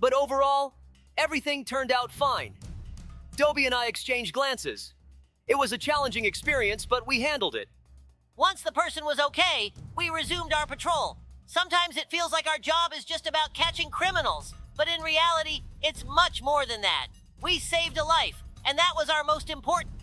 But overall, everything turned out fine. Dobie and I exchanged glances. It was a challenging experience, but we handled it. Once the person was okay, we resumed our patrol. Sometimes it feels like our job is just about catching criminals, but in reality, it's much more than that. We saved a life, and that was our most important